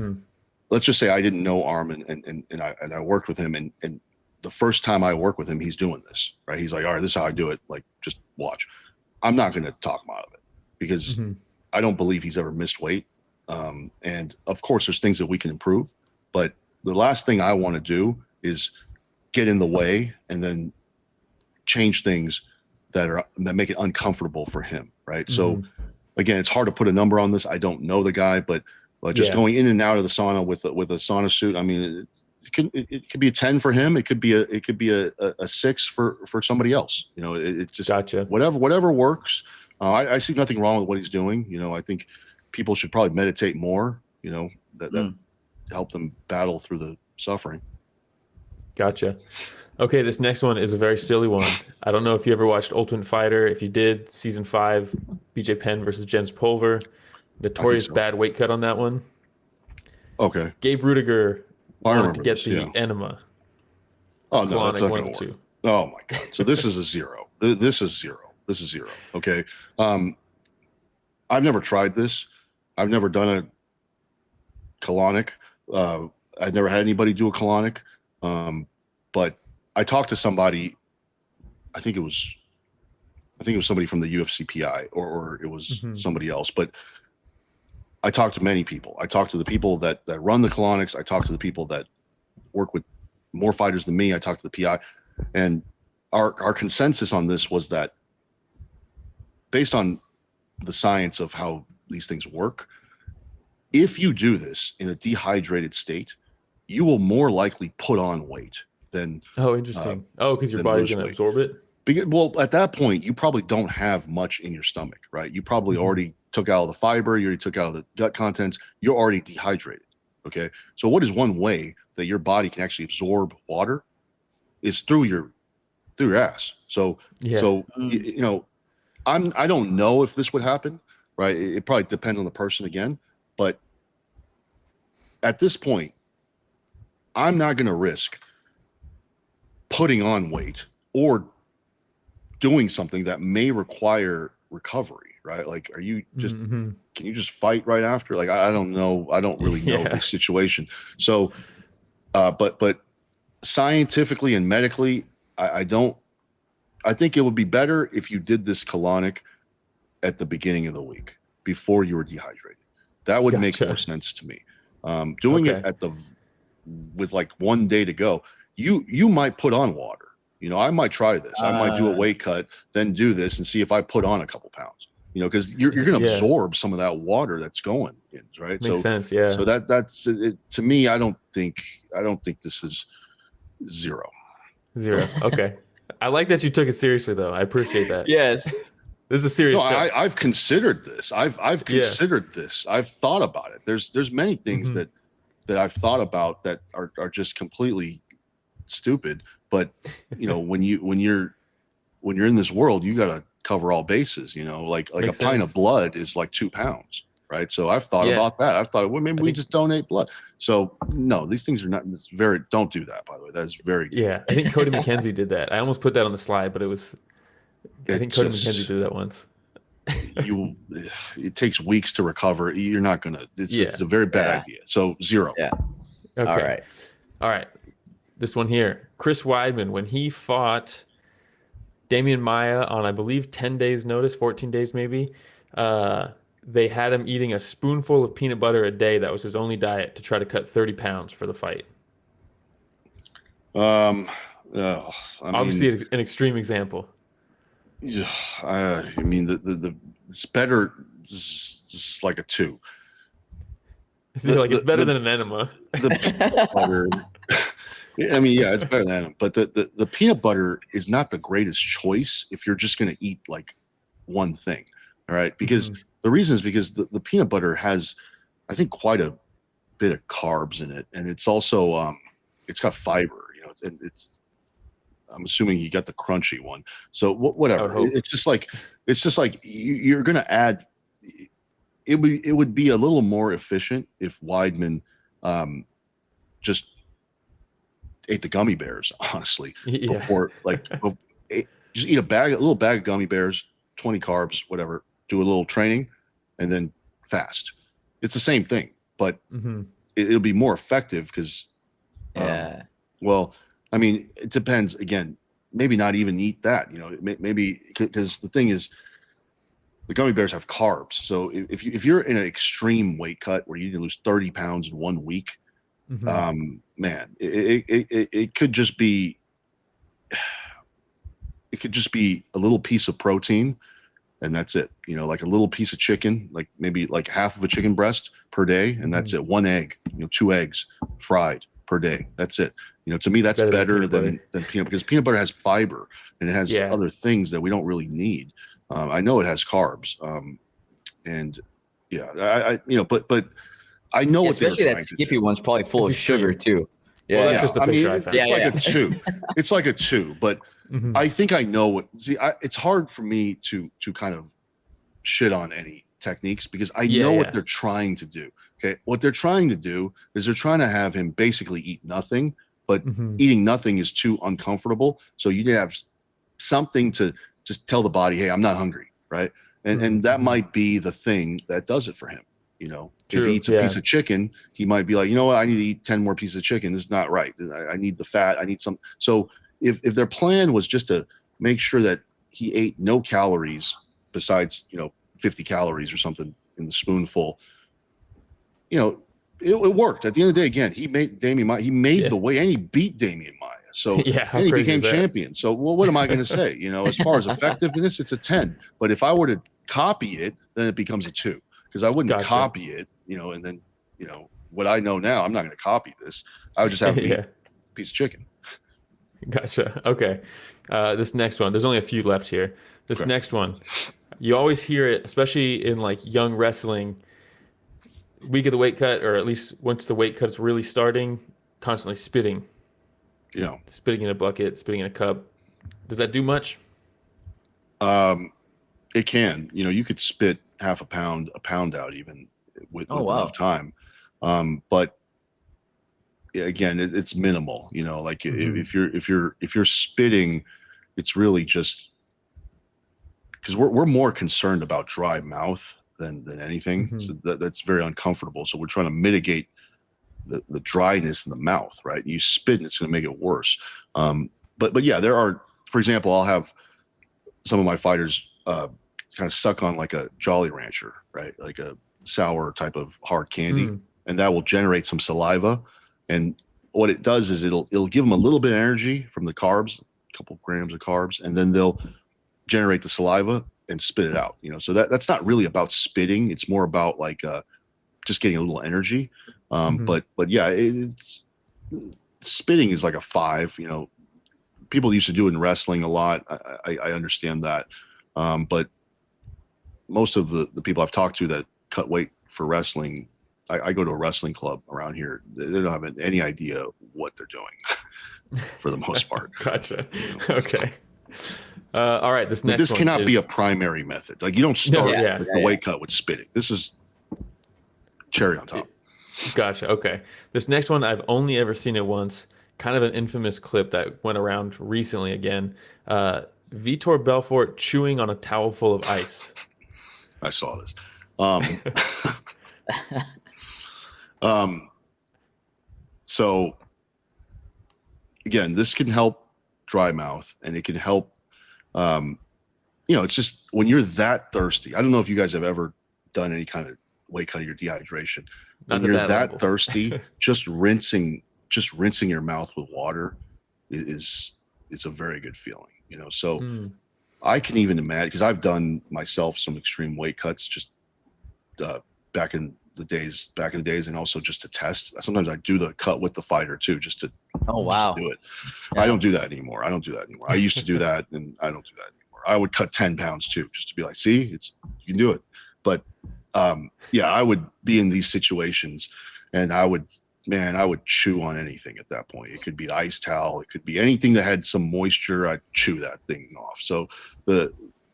[SPEAKER 2] let's just say I didn't know Armin, and I worked with him, and the first time I work with him, he's doing this, right? He's like, all right, this is how I do it. Like, just watch. I'm not going to talk him out of it because I don't believe he's ever missed weight. And of course, there's things that we can improve. But the last thing I want to do is get in the way and then change things that make it uncomfortable for him, right? So again, it's hard to put a number on this. I don't know the guy, but just going in and out of the sauna with a sauna suit, I mean, it could be a 10 for him. It could be a 6 for somebody else. You know, it just whatever works. I see nothing wrong with what he's doing. You know, I think people should probably meditate more. You know, that help them battle through the suffering.
[SPEAKER 3] Gotcha. Okay, this next one is a very silly one. I don't know if you ever watched Ultimate Fighter. If you did, season 5, BJ Penn versus Jens Pulver. Notorious bad weight cut on that one.
[SPEAKER 2] Okay.
[SPEAKER 3] Gabe Rudiger wanted to get
[SPEAKER 2] this,
[SPEAKER 3] the Enema.
[SPEAKER 2] Oh no, that's not going to work. Oh my god! So this is a 0. This is 0. This is 0. Okay. I've never tried this. I've never done a colonic. I've never had anybody do a colonic. But I talked to somebody. I think it was somebody from the UFC PI, or it was somebody else. But I talked to many people. I talked to the people that run the colonics. I talked to the people that work with more fighters than me. I talked to the PI, and our consensus on this was that based on the science of how these things work, if you do this in a dehydrated state, you will more likely put on weight than
[SPEAKER 3] interesting. Because your body's going to absorb it.
[SPEAKER 2] Well, at that point, you probably don't have much in your stomach, right? You probably already took out the fiber, you already took out the gut contents, you're already dehydrated. Okay. So what is one way that your body can actually absorb water is through your ass. So you know, I don't know if this would happen, right? It probably depends on the person again, but at this point, I'm not going to risk putting on weight or doing something that may require recovery, right? Like, are you just, can you just fight right after? Like, I don't know. I don't really know this situation. So, but scientifically and medically, I think it would be better if you did this colonic at the beginning of the week before you were dehydrated. That would make more sense to me. Doing it with like 1 day to go, you might put on water. You know, I might try this. I might do a weight cut, then do this and see if I put on a couple pounds. You know, because you're going to absorb some of that water that's going in, right?
[SPEAKER 3] Makes sense. Yeah.
[SPEAKER 2] So that's it. To me, I don't think this is 0.
[SPEAKER 3] 0. Okay. I like that you took it seriously, though. I appreciate that.
[SPEAKER 1] Yes.
[SPEAKER 3] This is a serious.
[SPEAKER 2] No, I've considered this. I've considered this. I've thought about it. There's many things that I've thought about that are just completely stupid. But you know, when you're in this world, you got to cover all bases. You know, like a pint of blood is like 2 pounds, right? So I've thought about that. I've thought, well, maybe we just donate blood. So no, these things are not don't do that, by the way. That is very good.
[SPEAKER 3] Yeah, I think Cody McKenzie did that. I almost put that on the slide, but I think Cody McKenzie did that once.
[SPEAKER 2] It takes weeks to recover. You're not gonna. It's a very bad idea. So 0.
[SPEAKER 1] Yeah.
[SPEAKER 3] Okay. All right. This one here, Chris Weidman, when he fought Damian Maia on, I believe, 10 days notice, 14 days maybe, they had him eating a spoonful of peanut butter a day. That was his only diet to try to cut 30 pounds for the fight. Obviously, an extreme example.
[SPEAKER 2] Yeah, I mean, the it's better. It's like a 2.
[SPEAKER 3] You're like, it's
[SPEAKER 2] The
[SPEAKER 3] better
[SPEAKER 2] the
[SPEAKER 3] than an enema.
[SPEAKER 2] the peanut butter. I mean, yeah, it's better than them, but the peanut butter is not the greatest choice if you're just going to eat like one thing. All right, because
[SPEAKER 3] Hmm.
[SPEAKER 2] the reason is because the peanut butter has, I think, quite a bit of carbs in it, and it's also it's got fiber. It's I'm assuming you got the crunchy one. So
[SPEAKER 3] I would
[SPEAKER 2] whatever.
[SPEAKER 3] hope.
[SPEAKER 2] It's just like you're going to add. It would be a little more efficient if Weidman just ate the gummy bears, honestly,
[SPEAKER 3] Yeah.
[SPEAKER 2] before just eat a little bag of gummy bears, 20 carbs, whatever. Do a little training, and then fast. It's the same thing, but
[SPEAKER 3] Hmm.
[SPEAKER 2] it'll be more effective because,
[SPEAKER 1] Yeah.
[SPEAKER 2] well, I mean, it depends. Again, maybe not even eat that. Maybe because the thing is, the gummy bears have carbs. So if you're in an extreme weight cut where you need to lose 30 pounds in 1 week,
[SPEAKER 3] Hmm.
[SPEAKER 2] man, it could just be a little piece of protein, and that's it. Like a little piece of chicken, like maybe like half of a chicken breast per day, and
[SPEAKER 3] Hmm.
[SPEAKER 2] that's it. 1 egg, 2 eggs fried per day. That's it. To me, that's
[SPEAKER 3] Better than
[SPEAKER 2] better
[SPEAKER 3] peanut
[SPEAKER 2] than
[SPEAKER 3] butter.
[SPEAKER 2] peanut, because peanut butter has fiber and it has
[SPEAKER 3] Yeah.
[SPEAKER 2] other things that we don't really need. I know it has carbs, and yeah, but I know what they were
[SPEAKER 1] Especially that
[SPEAKER 2] trying to do.
[SPEAKER 1] Skippy one's probably full
[SPEAKER 3] It's
[SPEAKER 1] of sugar
[SPEAKER 3] extreme.
[SPEAKER 1] too.
[SPEAKER 3] Well, that's
[SPEAKER 1] Yeah.
[SPEAKER 3] just the
[SPEAKER 2] I mean,
[SPEAKER 3] picture I
[SPEAKER 2] it's
[SPEAKER 3] found.
[SPEAKER 2] like
[SPEAKER 1] Yeah.
[SPEAKER 2] a 2. It's like a 2, but
[SPEAKER 3] Hmm.
[SPEAKER 2] I think I know what. See, it's hard for me to kind of shit on any techniques because I
[SPEAKER 3] Yeah,
[SPEAKER 2] know what
[SPEAKER 3] yeah.
[SPEAKER 2] they're trying to do. Okay, what they're trying to do is they're trying to have him basically eat nothing, but
[SPEAKER 3] Hmm.
[SPEAKER 2] eating nothing is too uncomfortable. So you have something to just tell the body, "Hey, I'm not hungry," right? And that
[SPEAKER 3] Hmm.
[SPEAKER 2] might be the thing that does it for him. If he
[SPEAKER 3] True.
[SPEAKER 2] eats a piece
[SPEAKER 3] Yeah.
[SPEAKER 2] of chicken, he might be like, you know what, I need to eat 10 more pieces of chicken. This is not right. I need the fat. I need some. So if their plan was just to make sure that he ate no calories besides 50 calories or something in the spoonful, it worked. At the end of the day, again, he made Damian Maya. He made
[SPEAKER 3] Yeah.
[SPEAKER 2] the way, and he beat Damian Maya. So
[SPEAKER 3] Yeah. How
[SPEAKER 2] and he
[SPEAKER 3] crazy
[SPEAKER 2] became
[SPEAKER 3] is that?
[SPEAKER 2] champion. So what am I going to say? As far as effectiveness, it's a 10. But if I were to copy it, then it becomes a 2 because I wouldn't
[SPEAKER 3] Gotcha.
[SPEAKER 2] copy it. And then what I know now, I'm not going to copy this. I would just have him eat
[SPEAKER 3] Yeah.
[SPEAKER 2] a piece of chicken.
[SPEAKER 3] Gotcha. Okay. This next one, there's only a few left here. This
[SPEAKER 2] Okay.
[SPEAKER 3] next one, you always hear it, especially in like young wrestling, week of the weight cut, or at least once the weight cut is really starting, constantly spitting,
[SPEAKER 2] Yeah.
[SPEAKER 3] spitting in a bucket, spitting in a cup. Does that do much?
[SPEAKER 2] It can. You could spit half a pound out even with
[SPEAKER 1] Oh
[SPEAKER 2] enough
[SPEAKER 1] wow.
[SPEAKER 2] time. But again, it's minimal. Like
[SPEAKER 3] Hmm.
[SPEAKER 2] if you're spitting, it's really just because we're more concerned about dry mouth than anything.
[SPEAKER 3] Hmm.
[SPEAKER 2] So that's very uncomfortable. So we're trying to mitigate the dryness in the mouth, right? You spit and it's going to make it worse. But yeah, there are, for example, I'll have some of my fighters kind of suck on like a Jolly Rancher, right? Like a sour type of hard candy,
[SPEAKER 3] Mm.
[SPEAKER 2] and that will generate some saliva. And what it does is it'll give them a little bit of energy from the carbs, a couple grams of carbs, and then they'll generate the saliva and spit it out. So that's not really about spitting. It's more about like just getting a little energy.
[SPEAKER 3] Hmm.
[SPEAKER 2] But yeah, it's spitting is like a 5. People used to do it in wrestling a lot. I understand that, but most of the people I've talked to that cut weight for wrestling, I go to a wrestling club around here. They don't have any idea what they're doing for the most part.
[SPEAKER 3] Gotcha. Okay. All right. This
[SPEAKER 2] But
[SPEAKER 3] next
[SPEAKER 2] this
[SPEAKER 3] one
[SPEAKER 2] cannot be a
[SPEAKER 3] is
[SPEAKER 2] primary method. Like you don't
[SPEAKER 3] no.
[SPEAKER 2] start
[SPEAKER 1] Yeah.
[SPEAKER 3] Yeah.
[SPEAKER 2] with
[SPEAKER 1] Yeah.
[SPEAKER 2] the
[SPEAKER 1] Yeah.
[SPEAKER 2] weight cut with spitting. This is cherry on top.
[SPEAKER 3] Gotcha. Okay. This next one, I've only ever seen it once. Kind of an infamous clip that went around recently again. Vitor Belfort chewing on a towel full of ice.
[SPEAKER 2] I saw this. Um, so again, this can help dry mouth, and it can help. It's just when you're that thirsty. I don't know if you guys have ever done any kind of weight cutting or dehydration.
[SPEAKER 3] Not
[SPEAKER 2] When
[SPEAKER 3] to
[SPEAKER 2] you're
[SPEAKER 3] that
[SPEAKER 2] that
[SPEAKER 3] level.
[SPEAKER 2] thirsty, just rinsing your mouth with water is a very good feeling. So
[SPEAKER 3] Hmm.
[SPEAKER 2] I can even imagine, because I've done myself some extreme weight cuts just back in the days, and also just to test. Sometimes I do the cut with the fighter too, just to
[SPEAKER 1] wow.
[SPEAKER 2] do it.
[SPEAKER 1] Yeah.
[SPEAKER 2] I don't do that anymore. I used to do that, and I don't do that anymore. I would cut 10 pounds too, just to be like, see, you can do it. But yeah, I would be in these situations, and I would chew on anything at that point. It could be ice towel, it could be anything that had some moisture. I'd chew that thing off. So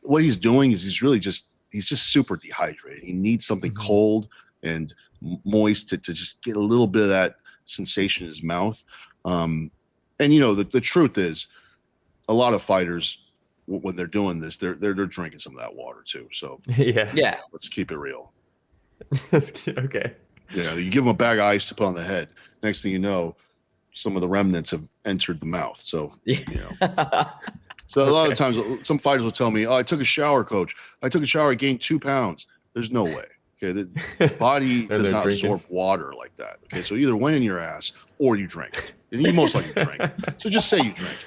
[SPEAKER 2] what he's doing is he's just super dehydrated. He needs something cold and moist to just get a little bit of that sensation in his mouth. And the truth is, a lot of fighters, when they're doing this, they're drinking some of that water too. So
[SPEAKER 3] yeah,
[SPEAKER 2] let's keep it real.
[SPEAKER 3] Okay.
[SPEAKER 2] Yeah, you give them a bag of ice to put on the head. Next thing you know, some of the remnants have entered the mouth. So so a lot of times, some fighters will tell me, "Oh, I took a shower, coach. I took a shower. I gained 2 pounds." There's no way. Okay, the body does not absorb water like that. Okay, so either went in your ass or you drank it, and you most likely drank it. So just say you drank it.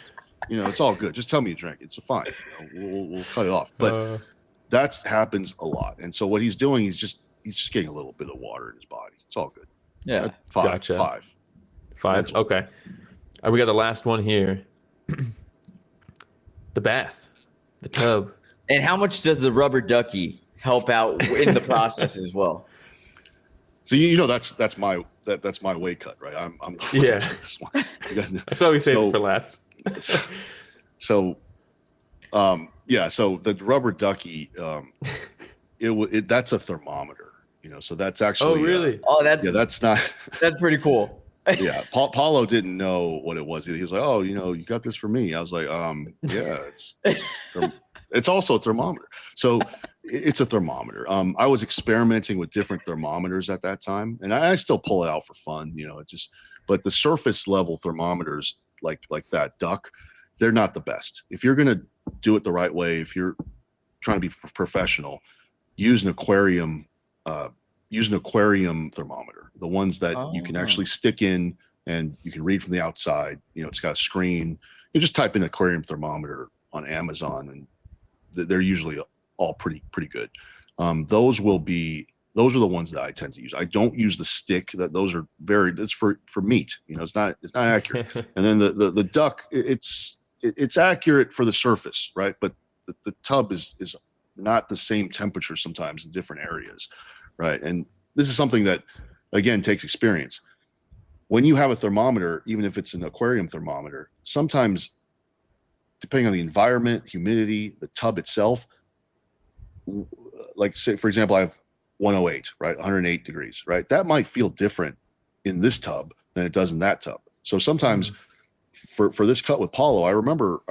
[SPEAKER 2] It's all good. Just tell me you drank it. It's fine. We'll cut it off. But that happens a lot. And so what he's doing, he's just getting a little bit of water in his body. It's all good.
[SPEAKER 1] Yeah.
[SPEAKER 2] Five.
[SPEAKER 3] Okay. We got the last one here. The bath, the tub.
[SPEAKER 1] And how much does the rubber ducky help out in the process as well?
[SPEAKER 2] So that's my weight cut, right? I'm
[SPEAKER 3] yeah.
[SPEAKER 2] This one.
[SPEAKER 3] That's why we saved it for last.
[SPEAKER 2] So the rubber ducky, that's a thermometer. So that's actually.
[SPEAKER 3] Oh, really?
[SPEAKER 2] That's not.
[SPEAKER 1] That's pretty cool.
[SPEAKER 2] Yeah, Paulo didn't know what it was. He was like, "Oh, you got this for me." I was like, yeah, it's also a thermometer. So it's a thermometer. I was experimenting with different thermometers at that time, and I still pull it out for fun. But the surface level thermometers, like that duck, they're not the best. If you're gonna do it the right way, if you're trying to be professional, use an aquarium. Use an aquarium thermometer, the ones that you can actually stick in and you can read from the outside. It's got a screen. You just type in aquarium thermometer on Amazon, and they're usually all pretty good. Those are the ones that I tend to use. I don't use the stick. That's for meat. It's not accurate. And then the duck, it's accurate for the surface, right? But the tub is not the same temperature sometimes in different areas. Right. And this is something that, again, takes experience. When you have a thermometer, even if it's an aquarium thermometer, sometimes, depending on the environment, humidity, the tub itself, like say, for example, I have 108, right? 108 degrees, right? That might feel different in this tub than it does in that tub. So sometimes for this cut with Paulo, I remember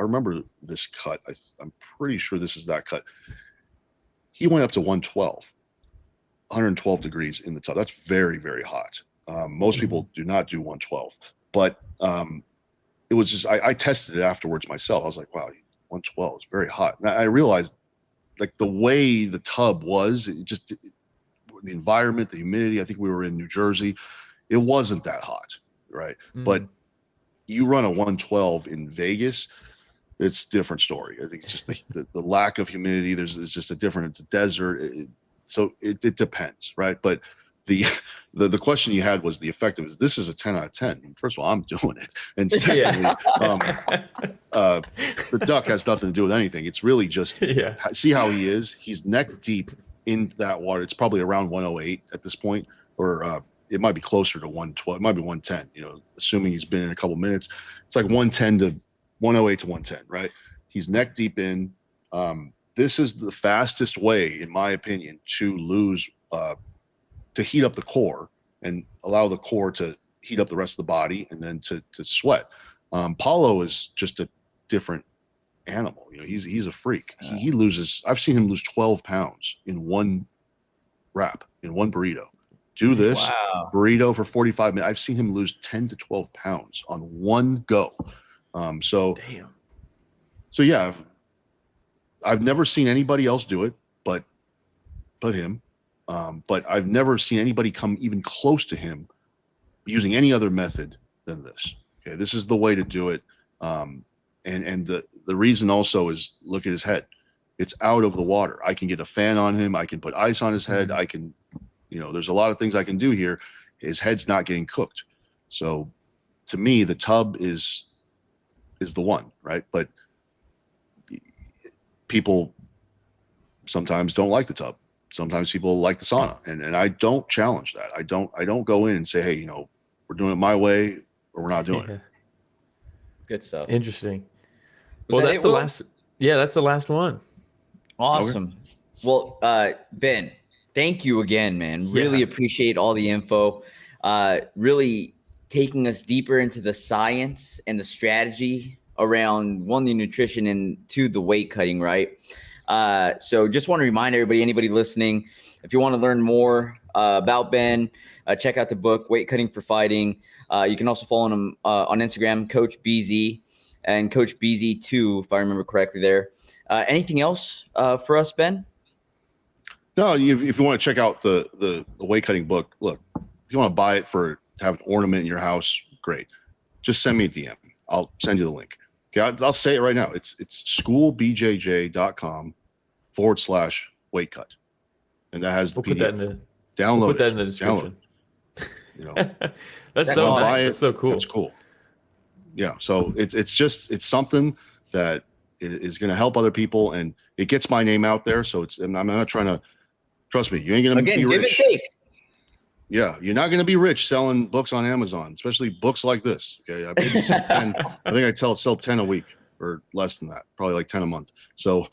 [SPEAKER 2] this cut. I'm pretty sure this is that cut. He went up to 112 degrees in the tub. That's very, very hot. Most people do not do 112, but it was just, I tested it afterwards myself. I was like, wow, 112 is very hot. And I realized, like, the way the tub was, the environment, the humidity, I think we were in New Jersey, it wasn't that hot, right? But you run a 112 in Vegas, it's a different story. I think it's just the lack of humidity. It's just it's a desert. So it depends, right? But the question you had was the effectiveness. This is a 10 out of 10. First of all, I'm doing it. And secondly, the duck has nothing to do with anything. It's really just see how he is. He's neck deep in that water. It's probably around 108 at this point, or it might be closer to 112. It might be 110, assuming he's been in a couple minutes. It's like 110 to 108 to 110, right? He's neck deep in. This is the fastest way, in my opinion, to lose, to heat up the core and allow the core to heat up the rest of the body and then to sweat. Paulo is just a different animal. He's a freak. He loses. I've seen him lose 12 pounds in one wrap, in one burrito. Do this burrito for 45 minutes. I've seen him lose 10 to 12 pounds on one go. So yeah, I've never seen anybody else do it, but him. But I've never seen anybody come even close to him using any other method than this. This is the way to do it. And the reason also is, look at his head. it's out of the water. I can get a fan on him. I can put ice on his head. I can, there's a lot of things I can do here. His head's not getting cooked. So to me, the tub is the one, right? But people sometimes don't like the tub. Sometimes people like the sauna, and I don't challenge that. I don't go in and say, hey, we're doing it my way or we're not doing it.
[SPEAKER 1] Good stuff.
[SPEAKER 3] Interesting.
[SPEAKER 1] Was
[SPEAKER 3] Well,
[SPEAKER 1] that
[SPEAKER 3] that's
[SPEAKER 1] it,
[SPEAKER 3] the
[SPEAKER 1] Will?
[SPEAKER 3] last. Yeah, that's the last one.
[SPEAKER 1] Awesome. Well, Ben, thank you again, man. Really appreciate all the info. Really taking us deeper into the science and the strategy around, one, the nutrition, and two, the weight cutting, right? So just want to remind everybody, anybody listening, if you want to learn more about Ben, check out the book, Weight Cutting for Fighting. You can also follow him on Instagram, Coach BZ, and Coach BZ2, if I remember correctly there. Anything else for us, Ben?
[SPEAKER 2] No, if you want to check out the weight cutting book, look, if you want to buy it to have an ornament in your house, great. Just send me a DM. I'll send you the link. Okay, I'll say it right now. It's schoolbjj.com/weight cut. And that has the PDF. Download
[SPEAKER 3] We'll put that in the description. That's so nice. That's so cool.
[SPEAKER 2] That's cool. Yeah. So it's something that is going to help other people, and it gets my name out there. So and I'm not trying to, trust me, you ain't going to be rich.
[SPEAKER 1] Give and take.
[SPEAKER 2] Yeah, you're not going to be rich selling books on Amazon, especially books like this. Okay, I think I sell 10 a week or less than that, probably like 10 a month. So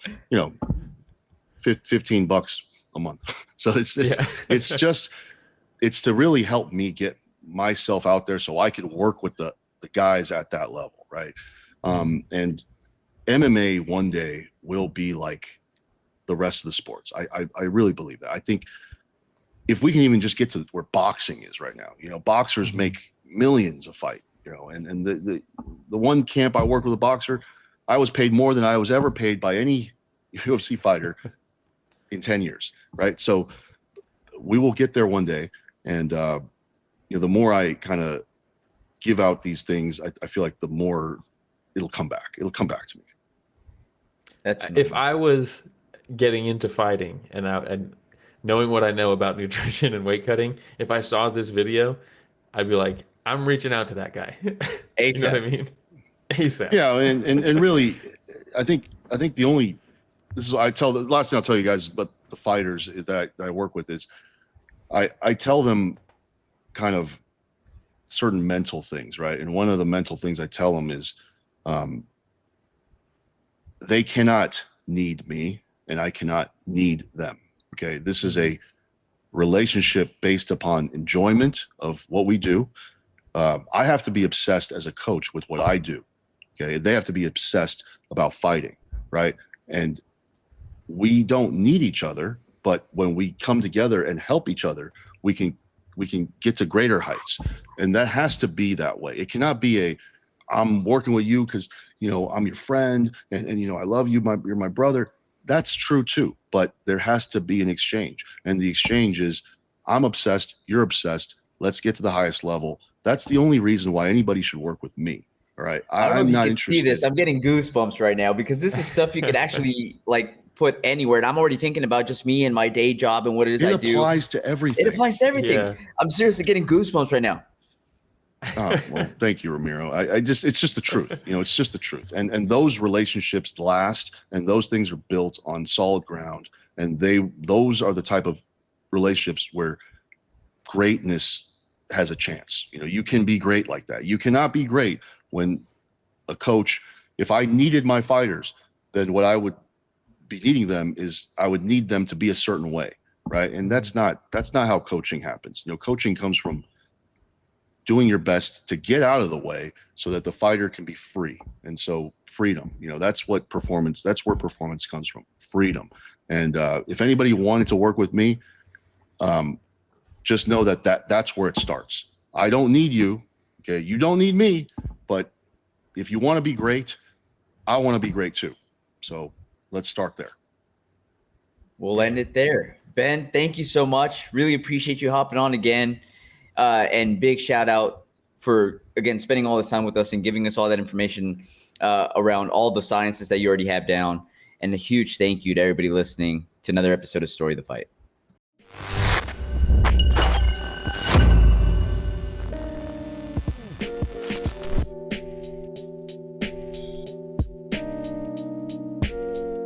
[SPEAKER 2] $15 a month. So it's to really help me get myself out there so I could work with the guys at that level, right? And MMA one day will be like the rest of the sports. I really believe that. I think if we can even just get to where boxing is right now, boxers make millions a fight, and the one camp I worked with a boxer, I was paid more than I was ever paid by any UFC fighter in 10 years. Right. So we will get there one day. And, the more I kind of give out these things, I feel like the more it'll come back. It'll come back to me.
[SPEAKER 3] If I was getting into fighting and knowing what I know about nutrition and weight cutting, if I saw this video, I'd be like, I'm reaching out to that guy.
[SPEAKER 1] ASAP.
[SPEAKER 3] You know what I mean? ASAP.
[SPEAKER 2] Yeah, and really, I think the last thing I'll tell you guys about the fighters that I work with is I tell them kind of certain mental things, right? And one of the mental things I tell them is they cannot need me and I cannot need them. Okay, this is a relationship based upon enjoyment of what we do. I have to be obsessed as a coach with what I do. Okay, they have to be obsessed about fighting, right? And we don't need each other, but when we come together and help each other, we can get to greater heights. And that has to be that way. It cannot be I'm working with you because I'm your friend and I love you, you're my brother. That's true too, but there has to be an exchange. And the exchange is I'm obsessed, you're obsessed. Let's get to the highest level. That's the only reason why anybody should work with me. All right. I'm not interested.
[SPEAKER 1] See this. I'm getting goosebumps right now because this is stuff you could actually put anywhere. And I'm already thinking about just me and my day job and what it is I do.
[SPEAKER 2] It applies to everything.
[SPEAKER 1] It applies to everything. Yeah. I'm seriously getting goosebumps right now.
[SPEAKER 2] Oh, well, thank you, Ramiro. It's just the truth. It's just the truth. And those relationships last, and those things are built on solid ground. And those are the type of relationships where greatness has a chance. You can be great like that. You cannot be great when a coach, if I needed my fighters, then what I would be needing them is I would need them to be a certain way. Right. And that's not how coaching happens. Coaching comes from doing your best to get out of the way so that the fighter can be free. And so freedom, that's where performance comes from, freedom. And if anybody wanted to work with me, just know that's where it starts. I don't need you. Okay. You don't need me, but if you want to be great, I want to be great too. So let's start there.
[SPEAKER 1] We'll end it there. Ben, thank you so much. Really appreciate you hopping on again. And big shout out for, again, spending all this time with us and giving us all that information around all the sciences that you already have down. And a huge thank you to everybody listening to another episode of Story of the Fight.